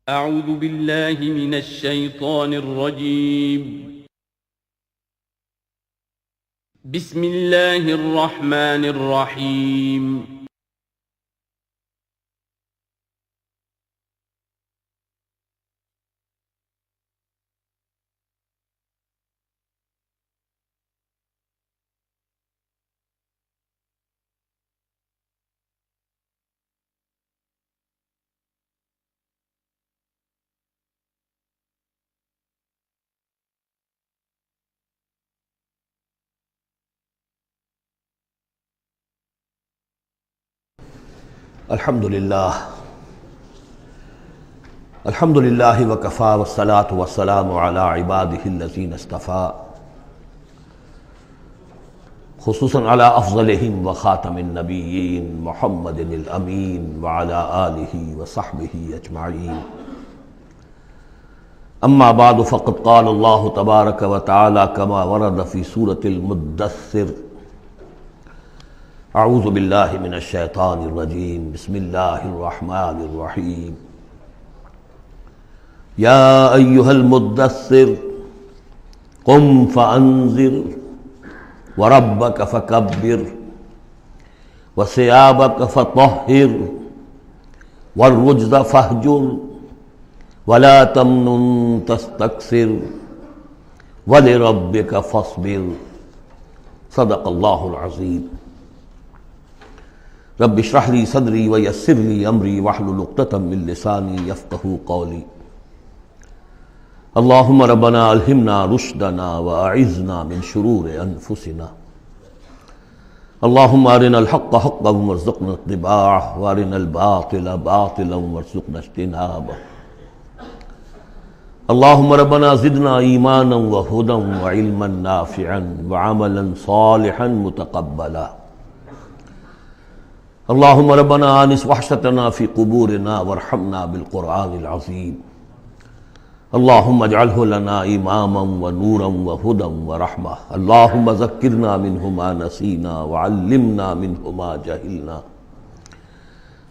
اعوذ باللہ من الشیطان الرجیم بسم اللہ الرحمن الرحیم الحمد للہ وکفا والصلاة والسلام علی عباده الذین اصطفى خصوصاً علی افضلہم وخاتم النبیین محمد الامین وعلی آلہ وصحبہ اجمعین اما بعد فقد قال اللہ تبارک وتعالی کما ورد فی سورة المدثر اعوذ باللہ من الشیطان الرجیم بسم اللہ الرحمن الرحیم یا ایہا المدثر قم فانذر وربک فکبر وثیابک فطہر والرجز فاہجر ولا تمنن تستکثر ولربک فاصبر صدق اللہ العظیم رب اشرح لی صدری ویسر لی امری واحلل عقدۃ من لسانی یفقہوا قولی اللہم ربنا الہمنا رشدنا واعذنا من شرور انفسنا اللہم ارنا الحق حقا وارزقنا اتباعہ وارنا الباطل باطلا وارزقنا اجتنابہ اللہم ربنا زدنا ایمانا وہدا وعلما نافعا وعملا صالحا متقبلا اللہم ربنا آنس وحشتنا فی قبورنا وارحمنا بالقرآن العظیم اللہم اجعلہ لنا اماما ونورا وہدا ورحمہ اللہم ذکرنا منہ ما نسینا وعلمنا منہ ما جہلنا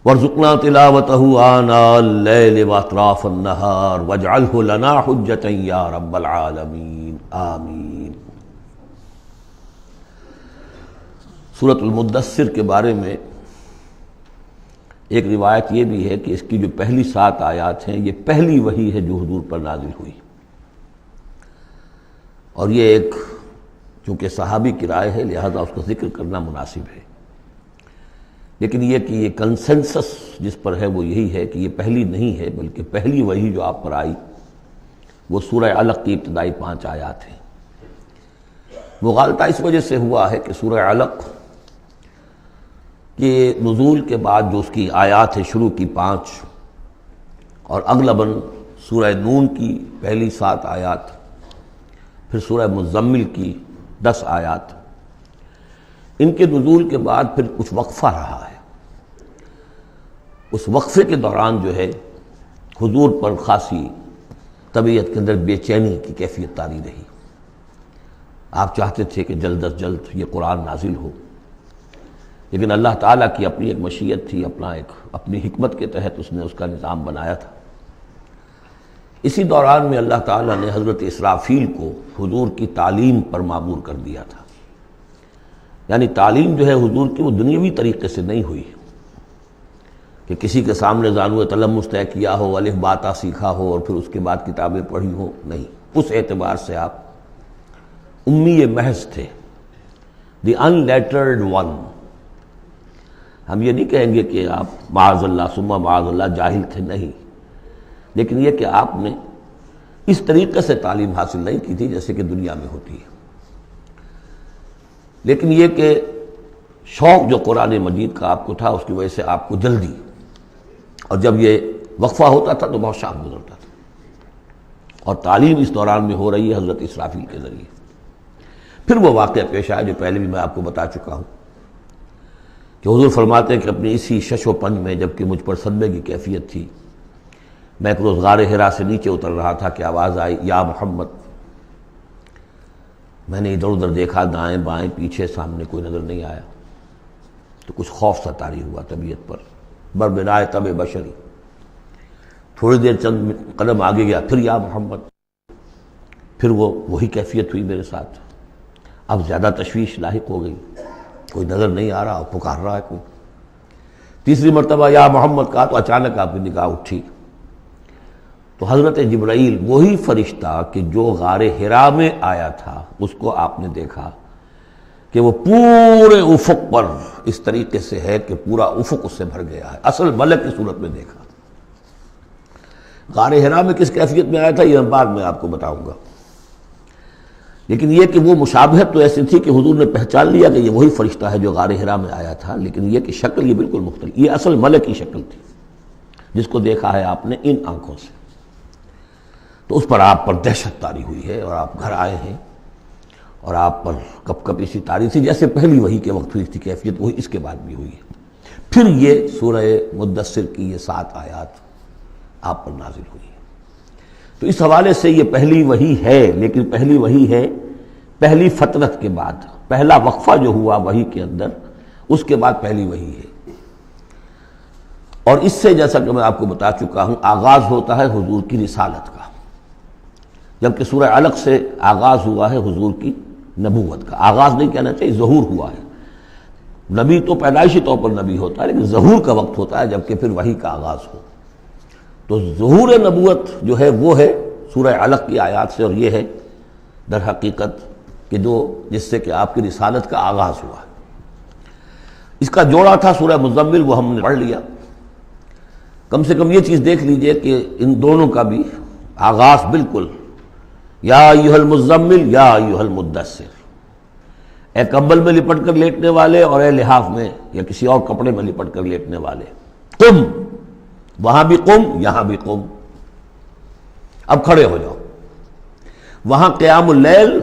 وارزقنا تلاوتہ آناء اللیل واطراف النہار واجعلہ لنا حجتا یا رب العالمین آمین۔ سورۃ المدثر کے بارے میں ایک روایت یہ بھی ہے کہ اس کی جو پہلی 7 آیات ہیں یہ پہلی وحی ہے جو حضور پر نازل ہوئی، اور یہ ایک چونکہ صحابی کی رائے ہے لہذا اس کا ذکر کرنا مناسب ہے، لیکن یہ کہ یہ کنسنسس جس پر ہے وہ یہی ہے کہ یہ پہلی نہیں ہے بلکہ پہلی وحی جو آپ پر آئی وہ سورہ علق کی ابتدائی 5 آیات ہیں۔ مغالطہ اس وجہ سے ہوا ہے کہ سورہ علق کہ نزول کے بعد جو اس کی آیات ہے شروع کی 5 اور اغلباً سورہ نون کی پہلی 7 آیات، پھر سورہ مزمل کی 10 آیات، ان کے نزول کے بعد پھر کچھ وقفہ رہا ہے۔ اس وقفے کے دوران جو ہے حضور پر خاصی طبیعت کے اندر بے چینی کی کیفیت طاری رہی، آپ چاہتے تھے کہ جلد از جلد یہ قرآن نازل ہو، لیکن اللہ تعالیٰ کی اپنی ایک مشیت تھی، اپنی حکمت کے تحت اس نے اس کا نظام بنایا تھا۔ اسی دوران میں اللہ تعالیٰ نے حضرت اسرافیل کو حضور کی تعلیم پر معمور کر دیا تھا، یعنی تعلیم جو ہے حضور کی وہ دنیاوی طریقے سے نہیں ہوئی کہ کسی کے سامنے زانو تلمس طے کیا ہو، الف باتا سیکھا ہو اور پھر اس کے بعد کتابیں پڑھی ہو، نہیں، اس اعتبار سے آپ امی محض تھے، دی ان لیٹرڈ ون۔ ہم یہ نہیں کہیں گے کہ آپ معاذ اللہ ثم معاذ اللہ جاہل تھے، نہیں، لیکن یہ کہ آپ نے اس طریقے سے تعلیم حاصل نہیں کی تھی جیسے کہ دنیا میں ہوتی ہے، لیکن یہ کہ شوق جو قرآن مجید کا آپ کو تھا اس کی وجہ سے آپ کو جلدی، اور جب یہ وقفہ ہوتا تھا تو بہت شاق گزرتا تھا، اور تعلیم اس دوران میں ہو رہی ہے حضرت اسرافیل کے ذریعے۔ پھر وہ واقعہ پیش آیا جو پہلے بھی میں آپ کو بتا چکا ہوں کہ حضور فرماتے ہیں کہ اپنی اسی شش و پنج میں جب کہ مجھ پر صدمے کی کیفیت تھی، میں ایک روز غار حرا سے نیچے اتر رہا تھا کہ آواز آئی یا محمد۔ میں نے ادھر ادھر دیکھا، دائیں بائیں پیچھے سامنے کوئی نظر نہیں آیا، تو کچھ خوف سا طاری ہوا طبیعت پر، بربنائے طبع بشری، تھوڑی دیر چند قدم آگے گیا، پھر یا محمد، پھر وہی کیفیت ہوئی میرے ساتھ۔ اب زیادہ تشویش لاحق ہو گئی، کوئی نظر نہیں آ رہا، پکار رہا ہے کوئی۔ تیسری مرتبہ یا محمد کہا تو اچانک آپ کی نگاہ اٹھی تو حضرت جبرائیل، وہی فرشتہ کہ جو غار حرا میں آیا تھا، اس کو آپ نے دیکھا کہ وہ پورے افق پر اس طریقے سے ہے کہ پورا افق اس سے بھر گیا ہے، اصل ملک کی صورت میں دیکھا۔ غار حرا میں کس کیفیت میں آیا تھا یہ بعد میں آپ کو بتاؤں گا، لیکن یہ کہ وہ مشابہت تو ایسی تھی کہ حضور نے پہچان لیا کہ یہ وہی فرشتہ ہے جو غار حرا میں آیا تھا، لیکن یہ کہ شکل یہ بالکل مختلف، یہ اصل ملک کی شکل تھی جس کو دیکھا ہے آپ نے ان آنکھوں سے۔ تو اس پر آپ پر دہشت طاری ہوئی ہے اور آپ گھر آئے ہیں، اور آپ پر کپ کپی سی طاری تھی، جیسے پہلی وحی کے وقت ہوئی تھی کیفیت، وہی اس کے بعد بھی ہوئی ہے۔ پھر یہ سورہ مدثر کی یہ 7 آیات آپ پر نازل ہوئی ہے۔ تو اس حوالے سے یہ پہلی وحی ہے، لیکن پہلی وحی ہے پہلی فترت کے بعد، پہلا وقفہ جو ہوا وحی کے اندر، اس کے بعد پہلی وحی ہے۔ اور اس سے جیسا کہ میں آپ کو بتا چکا ہوں، آغاز ہوتا ہے حضور کی رسالت کا، جبکہ سورہ علق سے آغاز ہوا ہے حضور کی نبوت کا۔ آغاز نہیں کہنا چاہیے، ظہور ہوا ہے۔ نبی تو پیدائشی طور پر نبی ہوتا ہے، لیکن ظہور کا وقت ہوتا ہے جبکہ پھر وحی کا آغاز ہو۔ تو ظہور نبوت جو ہے وہ ہے سورہ علق کی آیات سے، اور یہ ہے در حقیقت کہ جس سے کہ آپ کی رسالت کا آغاز ہوا ہے۔ اس کا جوڑا تھا سورہ مزمل، وہ ہم نے پڑھ لیا۔ کم سے کم یہ چیز دیکھ لیجئے کہ ان دونوں کا بھی آغاز بالکل یا ایھا المزمل یا ایھا المدثر، اے کمبل میں لپٹ کر لیٹنے والے اور اے لحاف میں یا کسی اور کپڑے میں لپٹ کر لیٹنے والے، قم، وہاں بھی قم، یہاں بھی قم، اب کھڑے ہو جاؤ۔ وہاں قیام اللیل،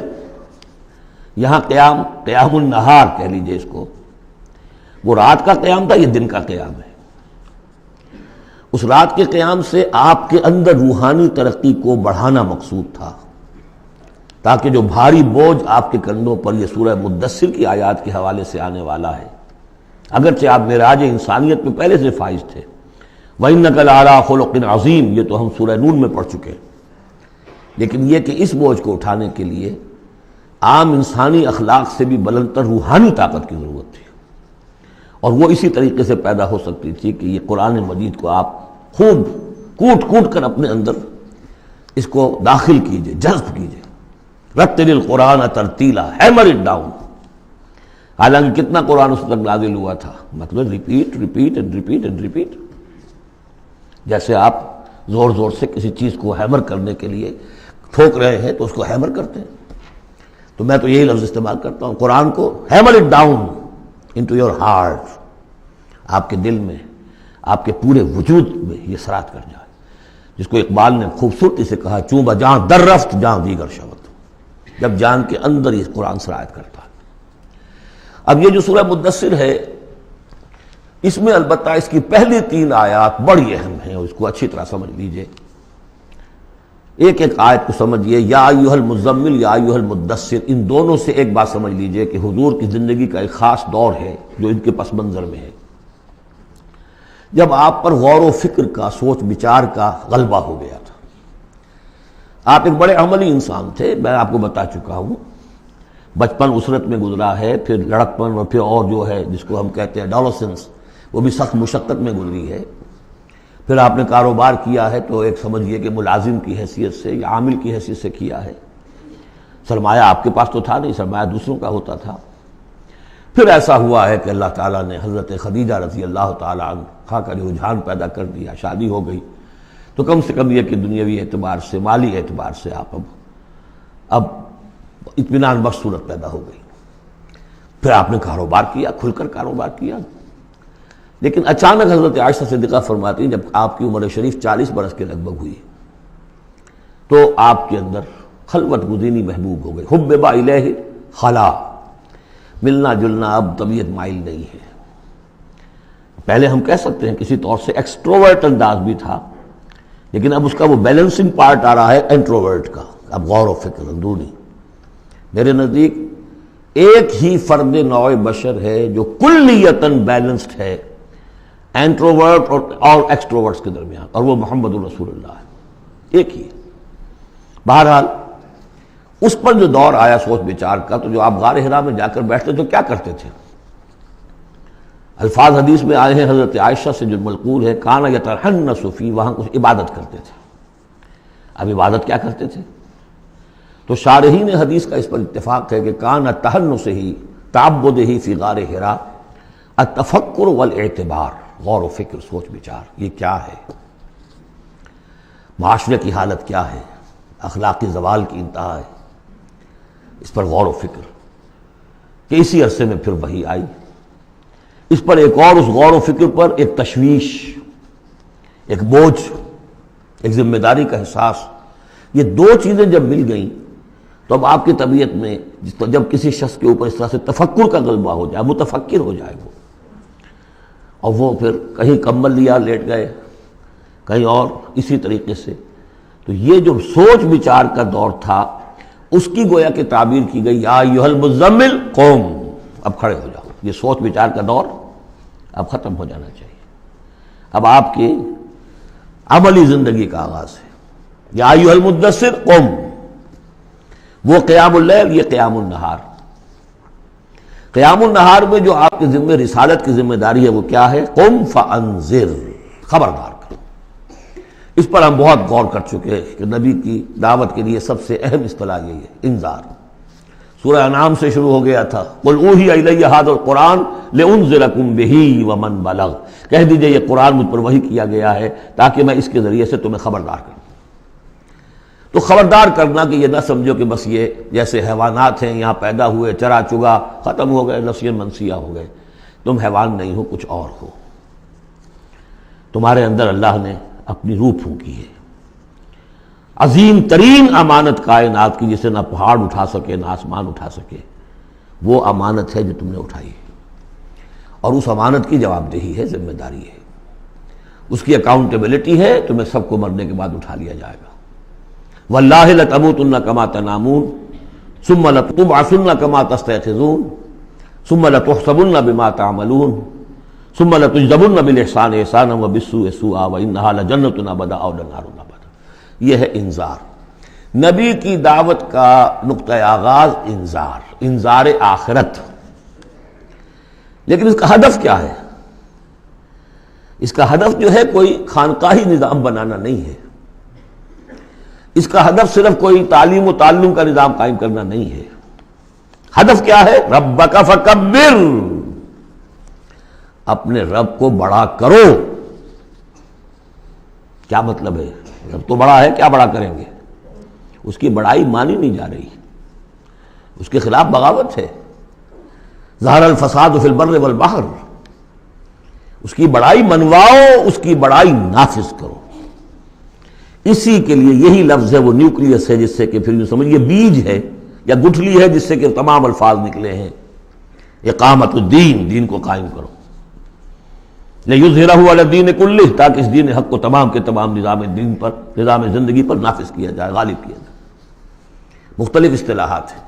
یہاں قیام النہار کہہ لیجئے اس کو، وہ رات کا قیام تھا، یہ دن کا قیام ہے۔ اس رات کے قیام سے آپ کے اندر روحانی ترقی کو بڑھانا مقصود تھا، تاکہ جو بھاری بوجھ آپ کے کندھوں پر یہ سورہ مدثر کی آیات کے حوالے سے آنے والا ہے، اگرچہ آپ معراج انسانیت میں پہلے سے فائز تھے، وَإِنَّكَ لَعَلَىٰ خُلُقٍ عَظِيمٍ، یہ تو ہم سورہ نون میں پڑھ چکے، لیکن یہ کہ اس بوجھ کو اٹھانے کے لیے عام انسانی اخلاق سے بھی بلندتر روحانی طاقت کی ضرورت تھی، اور وہ اسی طریقے سے پیدا ہو سکتی تھی کہ یہ قرآن مجید کو آپ خوب کوٹ کر اپنے اندر اس کو داخل کیجئے، جذب کیجئے۔ رتل القرآن ترتیلا، ہیمر اٹ ڈاؤن۔ حالانکہ کتنا قرآن اس وقت نازل ہوا تھا، مطلب repeat repeat and repeat and repeat, جیسے آپ زور زور سے کسی چیز کو ہیمر کرنے کے لیے ٹھوک رہے ہیں تو اس کو ہیمر کرتے ہیں۔ تو میں تو یہی لفظ استعمال کرتا ہوں، قرآن کو hammer it down into your heart, آپ کے دل میں، آپ کے پورے وجود میں یہ سرات کر جائے، جس کو اقبال نے خوبصورتی سے کہا، چوں بجاں در رفت جاں دیگر شود، جب جان کے اندر یہ قرآن سرایت کرتا ہے۔ اب یہ جو سورہ مدثر ہے، اس میں البتہ اس کی پہلی 3 آیات بڑی اہم ہیں، اور اس کو اچھی طرح سمجھ لیجئے۔ ایک ایک آیت کو سمجھیے، یا ایھا المزمل یا ایھا المدثر، ان دونوں سے ایک بات سمجھ لیجئے کہ حضور کی زندگی کا ایک خاص دور ہے جو ان کے پس منظر میں ہے، جب آپ پر غور و فکر کا، سوچ بچار کا غلبہ ہو گیا تھا۔ آپ ایک بڑے عملی انسان تھے، میں آپ کو بتا چکا ہوں، بچپن اسرت میں گزرا ہے، پھر لڑکپن، اور پھر اور جو ہے جس کو ہم کہتے ہیں ڈالوسنس، وہ بھی سخت مشقت میں گزری ہے۔ پھر آپ نے کاروبار کیا ہے تو ایک سمجھیے کہ ملازم کی حیثیت سے یا عامل کی حیثیت سے کیا ہے، سرمایہ آپ کے پاس تو تھا نہیں، سرمایہ دوسروں کا ہوتا تھا۔ پھر ایسا ہوا ہے کہ اللہ تعالیٰ نے حضرت خدیجہ رضی اللہ تعالیٰ عنہا کا رجحان پیدا کر دیا، شادی ہو گئی، تو کم سے کم یہ کہ دنیاوی اعتبار سے، مالی اعتبار سے آپ اب اطمینان بخش صورت پیدا ہو گئی۔ پھر آپ نے کاروبار کیا، کھل کر کاروبار کیا، لیکن اچانک حضرت عائشہ صدیقہ فرماتی ہیں جب آپ کی عمر شریف 40 برس کے لگ بھگ ہوئی تو آپ کے اندر خلوت گزینی محبوب ہو گئی، حبب الیہ خلا، ملنا جلنا اب طبیعت مائل نہیں ہے۔ پہلے ہم کہہ سکتے ہیں کسی طور سے ایکسٹروورٹ انداز بھی تھا، لیکن اب اس کا وہ بیلنسنگ پارٹ آ رہا ہے انٹروورٹ کا، اب غور و فکر اندرونی۔ میرے نزدیک ایک ہی فرد نوع بشر ہے جو کلیتاً بیلنسڈ ہے، انٹروورٹ اور ایکسٹروورٹس کے درمیان، اور وہ محمد الرسول اللہ ہے، ایک ہی ہے۔ بہرحال اس پر جو دور آیا سوچ بچار کا، تو جو آپ غار حرا میں جا کر بیٹھتے تو کیا کرتے تھے؟ الفاظ حدیث میں آئے ہیں، حضرت عائشہ سے جو منقول ہے، کانا یتحنس فی، وہاں کچھ عبادت کرتے تھے۔ اب عبادت کیا کرتے تھے؟ تو شارحین حدیث کا اس پر اتفاق ہے کہ کانا تحنس ہی تعبد ہی فی غار حرا التفکر والاعتبار، غور و فکر، سوچ بچار، یہ کیا ہے، معاشرے کی حالت کیا ہے، اخلاقی زوال کی انتہا ہے، اس پر غور و فکر، کہ اسی عرصے میں پھر وحی آئی۔ اس پر ایک اور، اس غور و فکر پر ایک تشویش، ایک بوجھ، ایک ذمہ داری کا احساس، یہ دو چیزیں جب مل گئیں تو اب آپ کی طبیعت میں جب کسی شخص کے اوپر اس طرح سے تفکر کا غلبہ ہو جائے، متفکر ہو جائے وہ، اور وہ پھر کہیں کمبل لیا لیٹ گئے، کہیں اور اسی طریقے سے، تو یہ جو سوچ بچار کا دور تھا اس کی گویا کہ تعبیر کی گئی، یا ایھا المزمل قوم، اب کھڑے ہو جاؤ۔ یہ سوچ بچار کا دور اب ختم ہو جانا چاہیے، اب آپ کی عملی زندگی کا آغاز ہے۔ یا ایھا المدثر قم، وہ قیام اللیل، یہ قیام النہار۔ قیام النہار میں جو آپ کے ذمہ رسالت کی ذمہ داری ہے وہ کیا ہے؟ قم فانذر، خبردار کرو۔ اس پر ہم بہت غور کر چکے ہیں کہ نبی کی دعوت کے لیے سب سے اہم اصطلاح یہی ہے، انذار۔ سورہ انعام سے شروع ہو گیا تھا، قل اوحی الی ھذا القرآن لانذرکم بہ ومن بلغ، کہہ دیجئے یہ قرآن مجھ پر وحی کیا گیا ہے تاکہ میں اس کے ذریعے سے تمہیں خبردار کروں۔ تو خبردار کرنا کہ یہ نہ سمجھو کہ بس یہ جیسے حیوانات ہیں، یہاں پیدا ہوئے، چرا چگا، ختم ہو گئے، نسیاں منسیہ ہو گئے، تم حیوان نہیں ہو، کچھ اور ہو، تمہارے اندر اللہ نے اپنی روح پھونکی ہے، عظیم ترین امانت کائنات کی، جسے نہ پہاڑ اٹھا سکے نہ آسمان اٹھا سکے، وہ امانت ہے جو تم نے اٹھائی ہے، اور اس امانت کی جواب دہی ہے، ذمہ داری ہے، اس کی اکاؤنٹیبلٹی ہے، تمہیں سب کو مرنے کے بعد اٹھا لیا جائے گا۔ واللہ لتموتن کما تنامون ثم لتبعثن کما تستيقظون ثم لتحسبن بما تعملون ثم لتجزون بالاحسان احسانا وبالسوء سوءا وانها لجنة ابدا او نار ابدا۔ یہ ہے انذار، نبی کی دعوت کا نقطۂ آغاز انذار آخرت۔ لیکن اس کا ہدف کیا ہے؟ اس کا ہدف جو ہے کوئی خانقاہی نظام بنانا نہیں ہے، اس کا ہدف صرف کوئی تعلیم و تعلم کا نظام قائم کرنا نہیں ہے، ہدف کیا ہے؟ ربک فکبر، اپنے رب کو بڑا کرو۔ کیا مطلب ہے؟ رب تو بڑا ہے، کیا بڑا کریں گے؟ اس کی بڑائی مانی نہیں جا رہی، اس کے خلاف بغاوت ہے۔ ظہر الفساد فی البر والبحر، اس کی بڑائی منواؤ، اس کی بڑائی نافذ کرو۔ اسی کے لیے یہی لفظ ہے، وہ نیوکلیس ہے، جس سے کہ پھر یوں سمجھیے بیج ہے یا گٹھلی ہے جس سے کہ تمام الفاظ نکلے ہیں۔ اقامت الدین، دین کو قائم کرو، لِیُظْہِرَہُ عَلَى الدِّینِ کُلِّہ، تاکہ اس دین حق کو تمام کے تمام نظام دین پر، نظام زندگی پر نافذ کیا جائے، غالب کیا جائے۔ مختلف اصطلاحات ہیں۔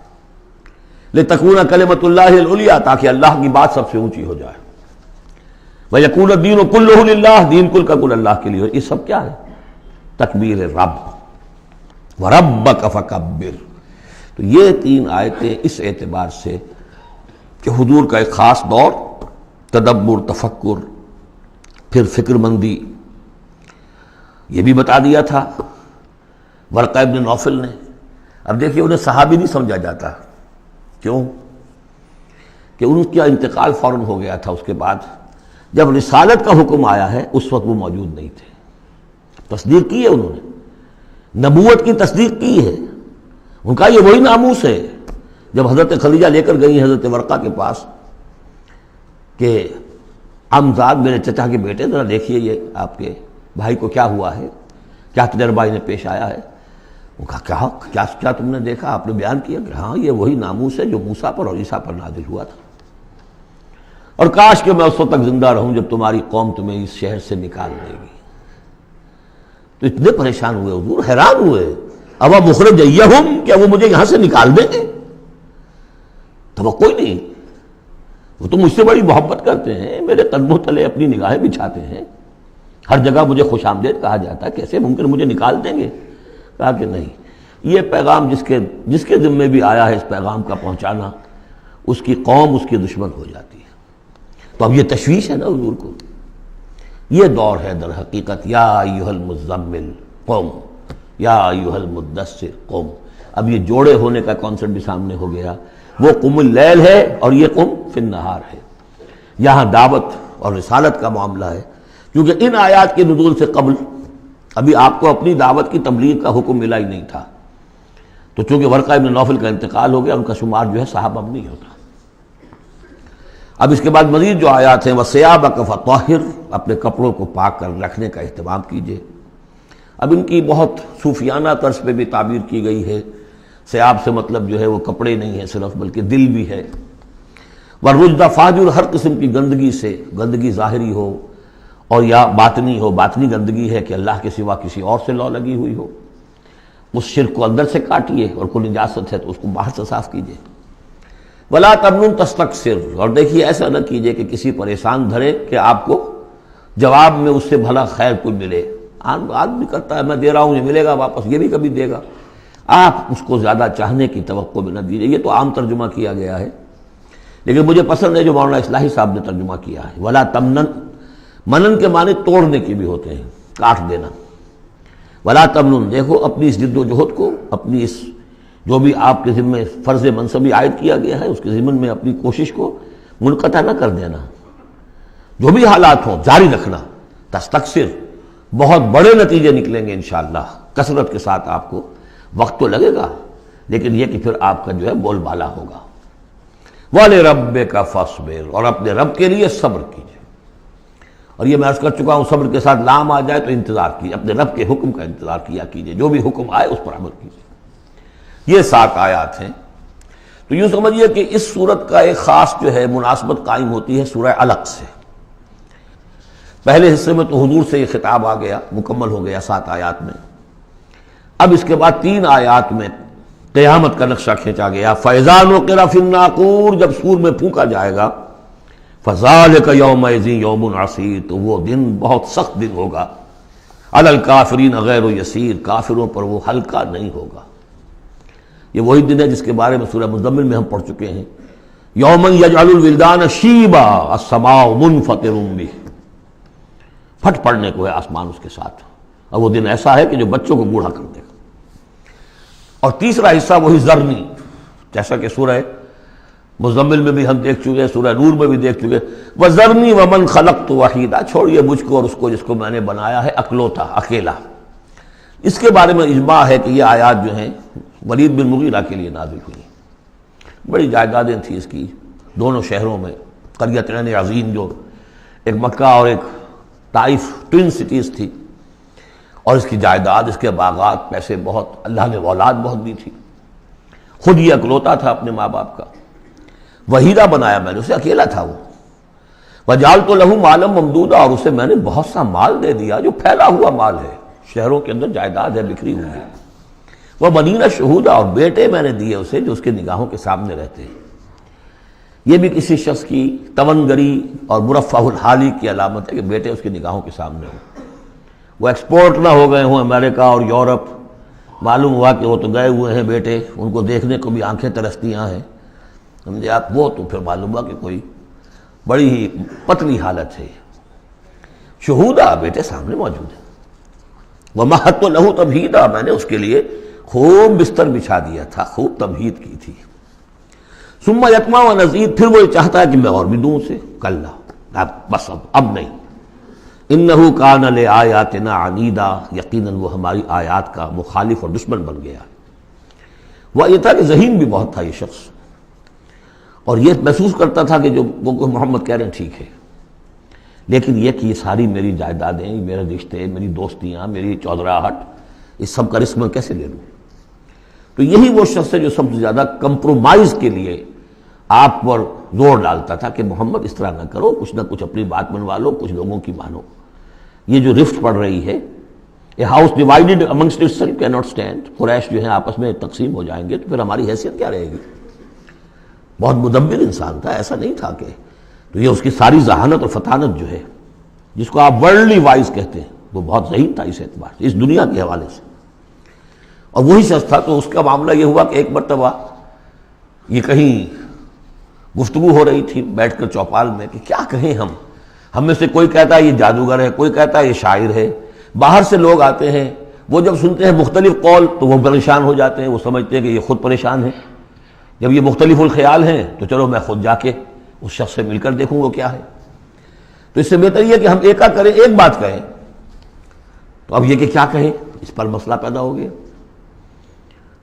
لِتَکُونَ کلمۃ اللہ العلیٰ، تاکہ اللہ کی بات سب سے اونچی ہو جائے۔ وَیَکُونَ الدِّینُ کُلُّہُ لِلَّہ، دین کل کا کل اللہ کے لیے۔ یہ سب کیا ہے؟ تکبیر رب، وَرَبَّکَ فَکَبِّر۔ تو یہ تین آیتیں اس اعتبار سے کہ حضور کا ایک خاص دور، تدبر، تفکر، پھر فکر مندی، یہ بھی بتا دیا تھا ورقہ ابن نوفل نے۔ اب دیکھیے انہیں صحابی نہیں سمجھا جاتا، کیوں؟ کہ ان کا انتقال فوراً ہو گیا تھا، اس کے بعد جب رسالت کا حکم آیا ہے اس وقت وہ موجود نہیں تھے۔ تصدیق کی ہے انہوں نے، نبوت کی تصدیق کی ہے، ان کا یہ وہی ناموس ہے۔ جب حضرت خدیجہ لے کر گئی حضرت ورقہ کے پاس کہ عمزاد میرے چچا کے بیٹے، ذرا دیکھیے یہ آپ کے بھائی کو کیا ہوا ہے، کیا تجربہ انہیں پیش آیا ہے، وہ کہا کیا تم نے دیکھا؟ آپ نے بیان کیا کہ ہاں یہ وہی ناموس ہے جو موسیٰ پر اور عیسیٰ پر نازل ہوا تھا، اور کاش کہ میں اس وقت تک زندہ رہوں جب تمہاری قوم تمہیں اس شہر سے نکال دے گی۔ تو اتنے پریشان ہوئے حضور، حیران ہوئے، اب مخرجیہم، کیا وہ مجھے یہاں سے نکال دیں گے؟ توقع ہی نہیں۔ وہ تو مجھ سے بڑی محبت کرتے ہیں، میرے قدموں تلے اپنی نگاہیں بچھاتے ہیں، ہر جگہ مجھے خوش آمدید کہا جاتا ہے، کیسے ممکن مجھے نکال دیں گے؟ کہا کہ نہیں، یہ پیغام جس کے ذمے بھی آیا ہے اس پیغام کا پہنچانا، اس کی قوم اس کی دشمن ہو جاتی ہے۔ تو اب یہ تشویش ہے نا حضور کو۔ یہ دور ہے در حقیقت یا ایھا المزمل قم یا ایھا المدثر قم۔ اب یہ جوڑے ہونے کا کانسیپٹ بھی سامنے ہو گیا، وہ قم اللیل ہے اور یہ قم فی النہار ہے۔ یہاں دعوت اور رسالت کا معاملہ ہے، کیونکہ ان آیات کے نزول سے قبل ابھی آپ کو اپنی دعوت کی تبلیغ کا حکم ملا ہی نہیں تھا، تو چونکہ ورقہ ابن نوفل کا انتقال ہو گیا، ان کا شمار جو ہے صحابہ میں نہیں ہوتا۔ اب اس کے بعد مزید جو آیات ہیں وَثِيَابَكَ فَطَهِّرْ، اپنے کپڑوں کو پاک کر رکھنے کا اہتمام کیجیے۔ اب ان کی بہت صوفیانہ طرز پہ بھی تعبیر کی گئی ہے، ثیاب سے مطلب جو ہے وہ کپڑے نہیں ہیں صرف، بلکہ دل بھی ہے۔ وَالرُّجْزَ فَاجُر، ہر قسم کی گندگی سے، گندگی ظاہری ہو اور یا باطنی ہو، باطنی گندگی ہے کہ اللہ کے سوا کسی اور سے لو لگی ہوئی ہو، اس شرک کو اندر سے کاٹیے، اور کوئی نجاست ہے تو اس کو باہر سے صاف کیجیے۔ وَلَا تَمْنُنْ تَسْتَكْثِرْ، اور دیکھیے ایسا نہ کیجیے کہ کسی پر احسان دھرے کہ آپ کو جواب میں اس سے بھلا خیر کوئی ملے۔ آدمی کرتا ہے میں دے رہا ہوں یہ ملے گا واپس، یہ بھی کبھی دے گا، آپ اس کو زیادہ چاہنے کی توقع بھی نہ دیجیے۔ یہ تو عام ترجمہ کیا گیا ہے، لیکن مجھے پسند ہے جو مولانا اصلاحی صاحب نے ترجمہ کیا ہے، وَلَا تَمْنَنْ، منن کے معنی توڑنے کے بھی ہوتے ہیں، کاٹ دینا۔ وَلَا تَمْنُنْ، دیکھو اپنی اس جد و جہد کو، اپنی اس جو بھی آپ کے ذمے فرض منصبی عائد کیا گیا ہے اس کے ضمن میں اپنی کوشش کو منقطع نہ کر دینا، جو بھی حالات ہوں جاری رکھنا۔ تستکثر، بہت بڑے نتیجے نکلیں گے انشاءاللہ، کثرت کے ساتھ آپ کو وقت تو لگے گا، لیکن یہ کہ پھر آپ کا جو ہے بول بالا ہوگا۔ وَلِرَبِّكَ فَاصْبِرْ، اور اپنے رب کے لیے صبر کیجیے۔ اور یہ میں عرض کر چکا ہوں، صبر کے ساتھ لام آ جائے تو انتظار کیجیے، اپنے رب کے حکم کا انتظار کیا کیجیے، جو بھی حکم آئے اس پر عمل کیجیے۔ یہ 7 آیات ہیں۔ تو یوں سمجھیے کہ اس سورت کا ایک خاص جو ہے مناسبت قائم ہوتی ہے سورہ علق سے۔ پہلے حصے میں تو حضور سے یہ خطاب آ گیا، مکمل ہو گیا 7 آیات میں۔ اب اس کے بعد 3 آیات میں قیامت کا نقشہ کھینچا گیا۔ فَإِذَا نُقِرَ فِي النَّاقُورِ، جب سور میں پھونکا جائے گا، فَذَلِكَ يَوْمَئِذٍ يَوْمٌ عَسِيرٌ، تو وہ دن بہت سخت دن ہوگا۔ عَلَى الْكَافِرِينَ غَيْرُ يَسِيرٌ، کافروں پر وہ ہلکا نہیں ہوگا۔ یہ وہی دن ہے جس کے بارے میں سورہ مزمل میں ہم پڑھ چکے ہیں، یومن یجعل الولدان شیبا السماء منفطر بہ، پھٹ پڑنے کو ہے آسمان اس کے ساتھ، اور وہ دن ایسا ہے کہ جو بچوں کو بوڑھا کر دے گا۔ اور تیسرا حصہ وہی ذرنی، جیسا کہ سورہ مزمل میں بھی ہم دیکھ چکے، سورہ نور میں بھی دیکھ چکے، وَذَرْنِي وَمَنْ خَلَقْتُ وَحِيدًا، چھوڑیے مجھ کو اور اس کو جس کو میں نے بنایا ہے اکلوتا، اکیلا۔ اس کے بارے میں اجماع ہے کہ یہ آیات جو ہیں ولید بن مغیرہ کے لیے نازل ہوئی۔ بڑی جائیدادیں تھیں اس کی دونوں شہروں میں، قریتین عظیم، جو ایک مکہ اور ایک طائف ٹوین سٹیز تھی، اور اس کی جائیداد، اس کے باغات، پیسے بہت، اللہ نے اولاد بہت دی تھی۔ خود یہ اکلوتا تھا اپنے ماں باپ کا، وحیدہ بنایا میں نے اسے، اکیلا تھا وہ۔ وَجَعَلْتُ لَهُ مَالًا مَمْدُودًا، اور اسے میں نے بہت سا مال دے دیا جو پھیلا ہوا مال ہے، شہروں کے اندر جائیداد ہے بکھری ہوئی ہے۔ وَبَنِينَ شُهُودًا، اور بیٹے میں نے دیے اسے جو اس کے نگاہوں کے سامنے رہتے ہیں۔ یہ بھی کسی شخص کی تونگری اور مرفہ الحالی کی علامت ہے کہ بیٹے اس کی نگاہوں کے سامنے ہوں، وہ ایکسپورٹ نہ ہو گئے ہوں امریکہ اور یورپ، معلوم ہوا کہ وہ تو گئے ہوئے ہیں بیٹے، ان کو دیکھنے کو بھی آنکھیں ترستیاں ہیں، سمجھے آپ، وہ تو پھر معلوم ہوا کہ کوئی بڑی ہی پتلی حالت ہے۔ شہودہ، بیٹے سامنے موجود ہیں۔ وَمَهَّدتُّ لَهُ تَمْهِيدًا، میں نے اس کے لیے خوب بستر بچھا دیا تھا، خوب تمہید کی تھی۔ ثُمَّ يَطْمَعُ أَنْ أَزِيدَ، پھر وہ چاہتا ہے کہ میں اور بھی دوں اسے، کلا، بس اب نہیں۔ إِنَّهُ كَانَ لِآيَاتِنَا عَنِيدًا، یقیناً وہ ہماری آیات کا مخالف اور دشمن بن گیا۔ وہ یہ تھا کہ ذہین بھی بہت تھا یہ شخص، اور یہ محسوس کرتا تھا کہ جو وہ محمد کہہ رہے ہیں ٹھیک ہے، لیکن یہ کہ یہ ساری میری جائیدادیں، میرے رشتے، میری دوستیاں، میری چودراہٹ، اس سب کا رسک میں کیسے لے لوں؟ تو یہی وہ شخص ہے جو سب سے زیادہ کمپرومائز کے لیے آپ پر زور ڈالتا تھا کہ محمد اس طرح نہ کرو، کچھ نہ کچھ اپنی بات منوا لو، کچھ لوگوں کی مانو۔ یہ جو رفت پڑ رہی ہے، a house divided amongst itself cannot stand, قریش جو ہیں آپس میں تقسیم ہو جائیں گے تو پھر ہماری حیثیت کیا رہے گی؟ بہت مدبر انسان تھا، ایسا نہیں تھا کہ تو یہ اس کی ساری ذہانت اور فطانت جو ہے، جس کو آپ ورلڈلی وائز کہتے ہیں، وہ بہت ذہین تھا اس اعتبار سے، اس دنیا کے حوالے سے۔ اور وہی شخص تھا، تو اس کا معاملہ یہ ہوا کہ ایک مرتبہ یہ کہیں گفتگو ہو رہی تھی بیٹھ کر چوپال میں کہ کیا کہیں ہم میں سے کوئی کہتا ہے یہ جادوگر ہے، کوئی کہتا ہے یہ شاعر ہے۔ باہر سے لوگ آتے ہیں، وہ جب سنتے ہیں مختلف قول تو وہ پریشان ہو جاتے ہیں، وہ سمجھتے ہیں کہ یہ خود پریشان ہے۔ جب یہ مختلف الخیال ہیں تو چلو میں خود جا کے اس شخص سے مل کر دیکھوں وہ کیا ہے۔ تو اس سے بہتر یہ کہ ہم ایکا کریں، ایک بات کہیں۔ تو اب یہ کہ کیا کہیں، اس پر مسئلہ پیدا ہو گیا۔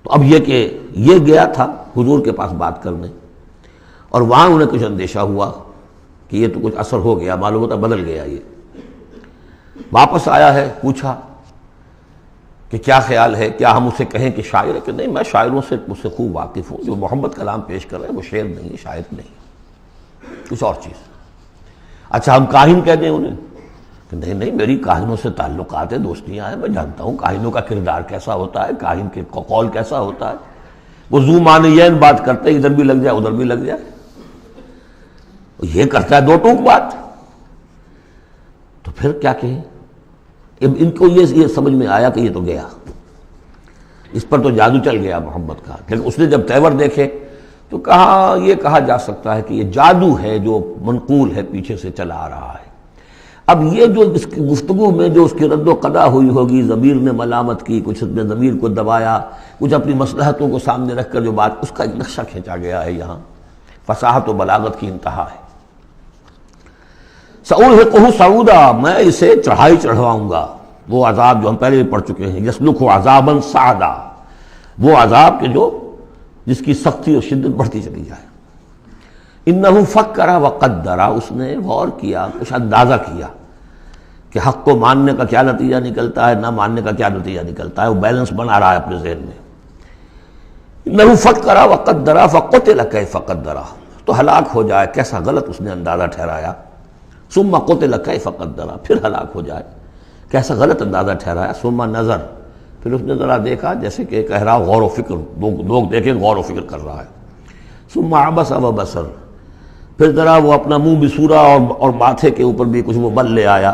تو اب یہ کہ یہ گیا تھا حضور کے پاس بات کرنے، اور وہاں انہیں کچھ اندیشہ ہوا کہ یہ تو کچھ اثر ہو گیا، معلوم ہوتا بدل گیا۔ یہ واپس آیا ہے، پوچھا کہ کیا خیال ہے، کیا ہم اسے کہیں کہ شاعر ہے؟ کہ نہیں، میں شاعروں سے مجھ سے خوب واقف ہوں، جو محمد کلام پیش کر رہے ہیں وہ شعر نہیں ہے، شاعر نہیں، کچھ اور چیز۔ اچھا ہم کاہن کہہ دیں انہیں؟ کہ نہیں نہیں، میری کاہنوں سے تعلقات ہیں، دوستیاں ہیں، میں جانتا ہوں کاہنوں کا کردار کیسا ہوتا ہے، کاہن کے قول کیسا ہوتا ہے۔ وہ زو معنیین بات کرتے، ادھر بھی لگ جائے ادھر بھی لگ جائے، یہ کرتا ہے دو ٹوک بات۔ تو پھر کیا کہیں؟ ان کو یہ سمجھ میں آیا کہ یہ تو گیا، اس پر تو جادو چل گیا محمد کا۔ لیکن اس نے جب تیور دیکھے تو کہا یہ کہا جا سکتا ہے کہ یہ جادو ہے جو منقول ہے، پیچھے سے چلا آ رہا ہے۔ اب یہ جو اس کی گفتگو میں جو اس کی رد و قدا ہوئی ہوگی، ضمیر نے ملامت کی، کچھ نے ضمیر کو دبایا، کچھ اپنی مصلحتوں کو سامنے رکھ کر جو بات، اس کا ایک نقشہ کھینچا گیا ہے یہاں۔ فصاحت و بلاغت کی انتہا ہے۔ سأرهقه صعودا، میں اسے چڑھائی چڑھواؤں گا، وہ عذاب جو ہم پہلے بھی پڑھ چکے ہیں، یسلکہ عذابا صعدا، وہ عذاب کے جو جس کی سختی اور شدت بڑھتی چلی جائے۔ انہ فکر وقدر، اس نے غور کیا، کچھ اندازہ کیا کہ حق کو ماننے کا کیا نتیجہ نکلتا ہے، نہ ماننے کا کیا نتیجہ نکلتا ہے، وہ بیلنس بنا رہا ہے اپنے ذہن میں۔ انہ فکر وقدر فقتل کیف قدر، تو ہلاک ہو جائے، کیسا غلط اس نے اندازہ ٹھہرایا۔ ثم قتل کیف قدر، پھر ہلاک ہو جائے، کیسا غلط اندازہ ٹھہرایا۔ ثم نظر، پھر اس نے ذرا دیکھا، جیسے کہ کہہ رہا غور و فکر، لوگ دیکھیں غور و فکر کر رہا ہے۔ ثم عبس وبصر، پھر ذرا وہ اپنا منہ بسورا اور ماتھے کے اوپر بھی کچھ وہ بل لے آیا۔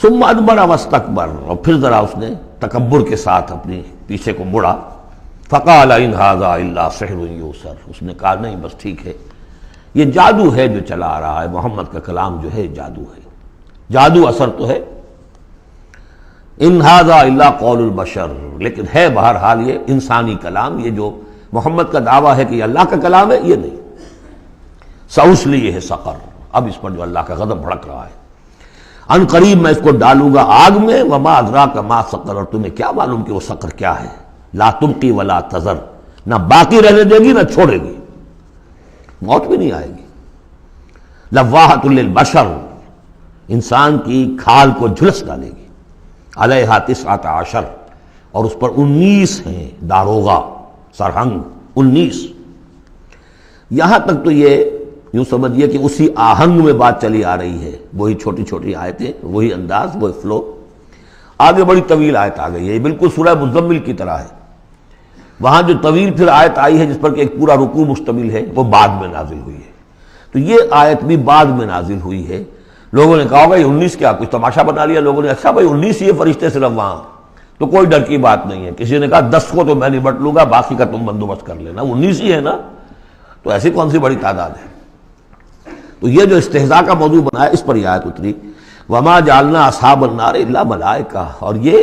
ثم ادبر واستکبر، اور پھر ذرا اس نے تکبر کے ساتھ اپنی پیچھے کو مڑا۔ فقال ان ھذا الا سحر یؤثر، اس نے کہا نہیں بس ٹھیک ہے، یہ جادو ہے جو چلا آ رہا ہے، محمد کا کلام جو ہے جادو ہے، جادو اثر تو ہے۔ ان ھذا الا قول البشر، لیکن ہے بہرحال یہ انسانی کلام، یہ جو محمد کا دعویٰ ہے کہ یہ اللہ کا کلام ہے، یہ نہیں۔ سأصلیہ سقر، اب اس پر جو اللہ کا غضب بھڑک رہا ہے، ان قریب میں اس کو ڈالوں گا آگ میں۔ وما ادراک ما سقر، اور تمہیں کیا معلوم کہ وہ سقر کیا ہے۔ لا تبقی ولا تذر، نہ باقی رہنے دے گی نہ چھوڑے گی، موت بھی نہیں آئے گی۔ لواحۃ للبشر، انسان کی کھال کو جھلس ڈالے گی۔ علیہا 19، اور اس پر 19 ہیں داروغہ، سرہنگ 19۔ یہاں تک تو یہ یوں سمجھیے کہ اسی آہنگ میں بات چلی آ رہی ہے، وہی چھوٹی چھوٹی آیتیں، وہی انداز، وہی فلو۔ آگے بڑی طویل آیت آ گئی ہے، یہ بالکل سورہ مزمل کی طرح ہے۔ وہاں جو طویل پھر آیت آئی ہے جس پر کہ ایک پورا رکوع مشتمل ہے، وہ بعد میں نازل ہوئی ہے۔ تو یہ آیت بھی بعد میں نازل ہوئی ہے۔ لوگوں نے کہا ہوگا یہ 19 کیا، کچھ تماشا بنا لیا لوگوں نے، اچھا بھائی 19 ہی فرشتے صرف وہاں، تو کوئی ڈر کی بات نہیں ہے۔ کسی نے کہا 10 کو تو میں نبٹ لوں گا، باقی کا تم بندوبست کر لینا، 19 ہی ہے نا، تو ایسی کون سی بڑی تعداد ہے۔ تو یہ جو استہزاء کا موضوع بنایا، اس پر یہ آیت اتری۔ وما جعلنا اصحاب النار الا ملائکہ، اور یہ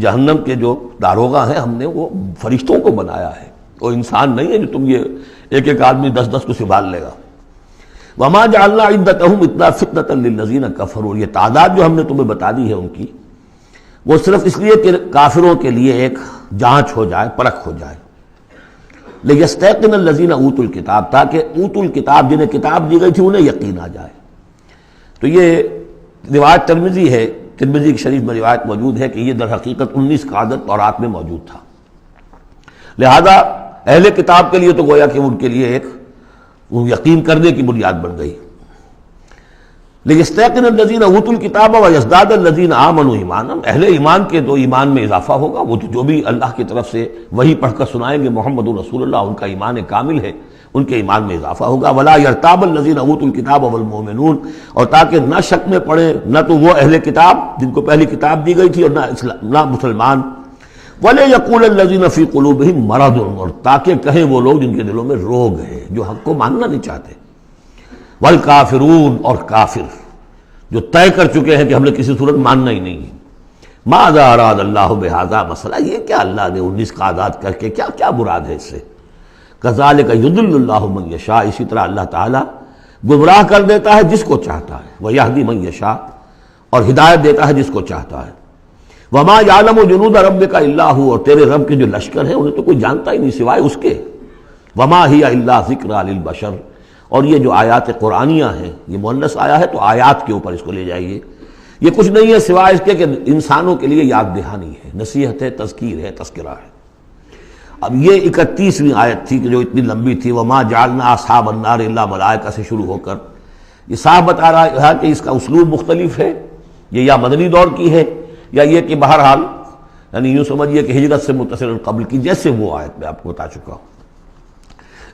جہنم کے جو داروغہ ہیں ہم نے وہ فرشتوں کو بنایا ہے، وہ انسان نہیں ہے جو تم یہ ایک ایک آدمی 10 کو سنبھال لے گا۔ وما جعلنا عدتهم الا فتنة للذین کفروا، یہ تعداد جو ہم نے تمہیں بتا دی ہے ان کی، وہ صرف اس لیے کہ کافروں کے لیے ایک جانچ ہو جائے، پرکھ ہو جائے۔ لیستیقن الذین اوتوا الکتاب، تاکہ اوتوا الکتاب جنہیں کتاب دی گئی تھی انہیں یقین آ جائے۔ تو یہ روایت ترمذی ہے، ترمذی کی شریف میں روایت موجود ہے کہ یہ در حقیقت 19 کا عدد تورات میں موجود تھا، لہذا اہل کتاب کے لیے تو گویا کہ ان کے لیے ایک یقین کرنے کی بنیاد بن گئی۔ لیستیقن الذین اوتوا الکتاب ویزداد الذین آمنوا ایمانا، اہل ایمان کے تو ایمان میں اضافہ ہوگا، وہ تو جو بھی اللہ کی طرف سے وہی پڑھ کر سنائیں گے محمد رسول اللہ، ان کا ایمان کامل ہے، ان کے ایمان میں اضافہ ہوگا۔ ولا یرتاب الذین اوتوا الکتاب والمؤمنون، اور تاکہ نہ شک میں پڑے نہ تو وہ اہل کتاب جن کو پہلی کتاب دی گئی تھی اور نہ مسلمان، وَلَيَقُولَ الَّذِينَ فِي قُلُوبِهِم مَرَضٌ، اور تاکہ کہیں وہ لوگ جن کے دلوں میں روگ ہے، جو حق کو ماننا نہیں چاہتے، وَالْكَافِرُونَ، اور کافر جو طے کر چکے ہیں کہ ہم نے کسی صورت ماننا ہی نہیں ہے۔ ماذا اراد اللہ بہذا، مسئلہ یہ کیا اللہ نے 19 کا آزاد کر کے کیا مراد ہے اس سے؟ کذالک یضل اللہ من یشاء، اسی طرح اللہ تعالیٰ گمراہ کر دیتا ہے جس کو چاہتا ہے، ویہدی من یشاء، اور ہدایت دیتا ہے جس کو چاہتا ہے۔ وما یعلم جنود ربک الا ھو، اور تیرے رب کے جو لشکر ہیں انہیں تو کوئی جانتا ہی نہیں سوائے اس کے۔ وما ہی الا ذکریٰ للبشر، اور یہ جو آیات قرآنیہ ہیں، یہ مؤنث آیا ہے تو آیات کے اوپر اس کو لے جائیے، یہ کچھ نہیں ہے سوائے اس کے کہ انسانوں کے لیے یاد دہانی ہے، نصیحت ہے، تذکیر ہے، تذکرہ ہے۔ اب یہ 31ویں آیت تھی کہ جو اتنی لمبی تھی، وما جعلنا اصحاب النار الا ملائکہ سے شروع ہو کر یہ صاف بتا رہا ہے کہ اس کا اسلوب مختلف ہے، یہ یا مدنی دور کی ہے یا یہ کہ بہرحال یعنی یوں سمجھیے کہ ہجرت سے متصل قبل کی، جیسے وہ آیت میں آپ کو بتا چکا ہوں۔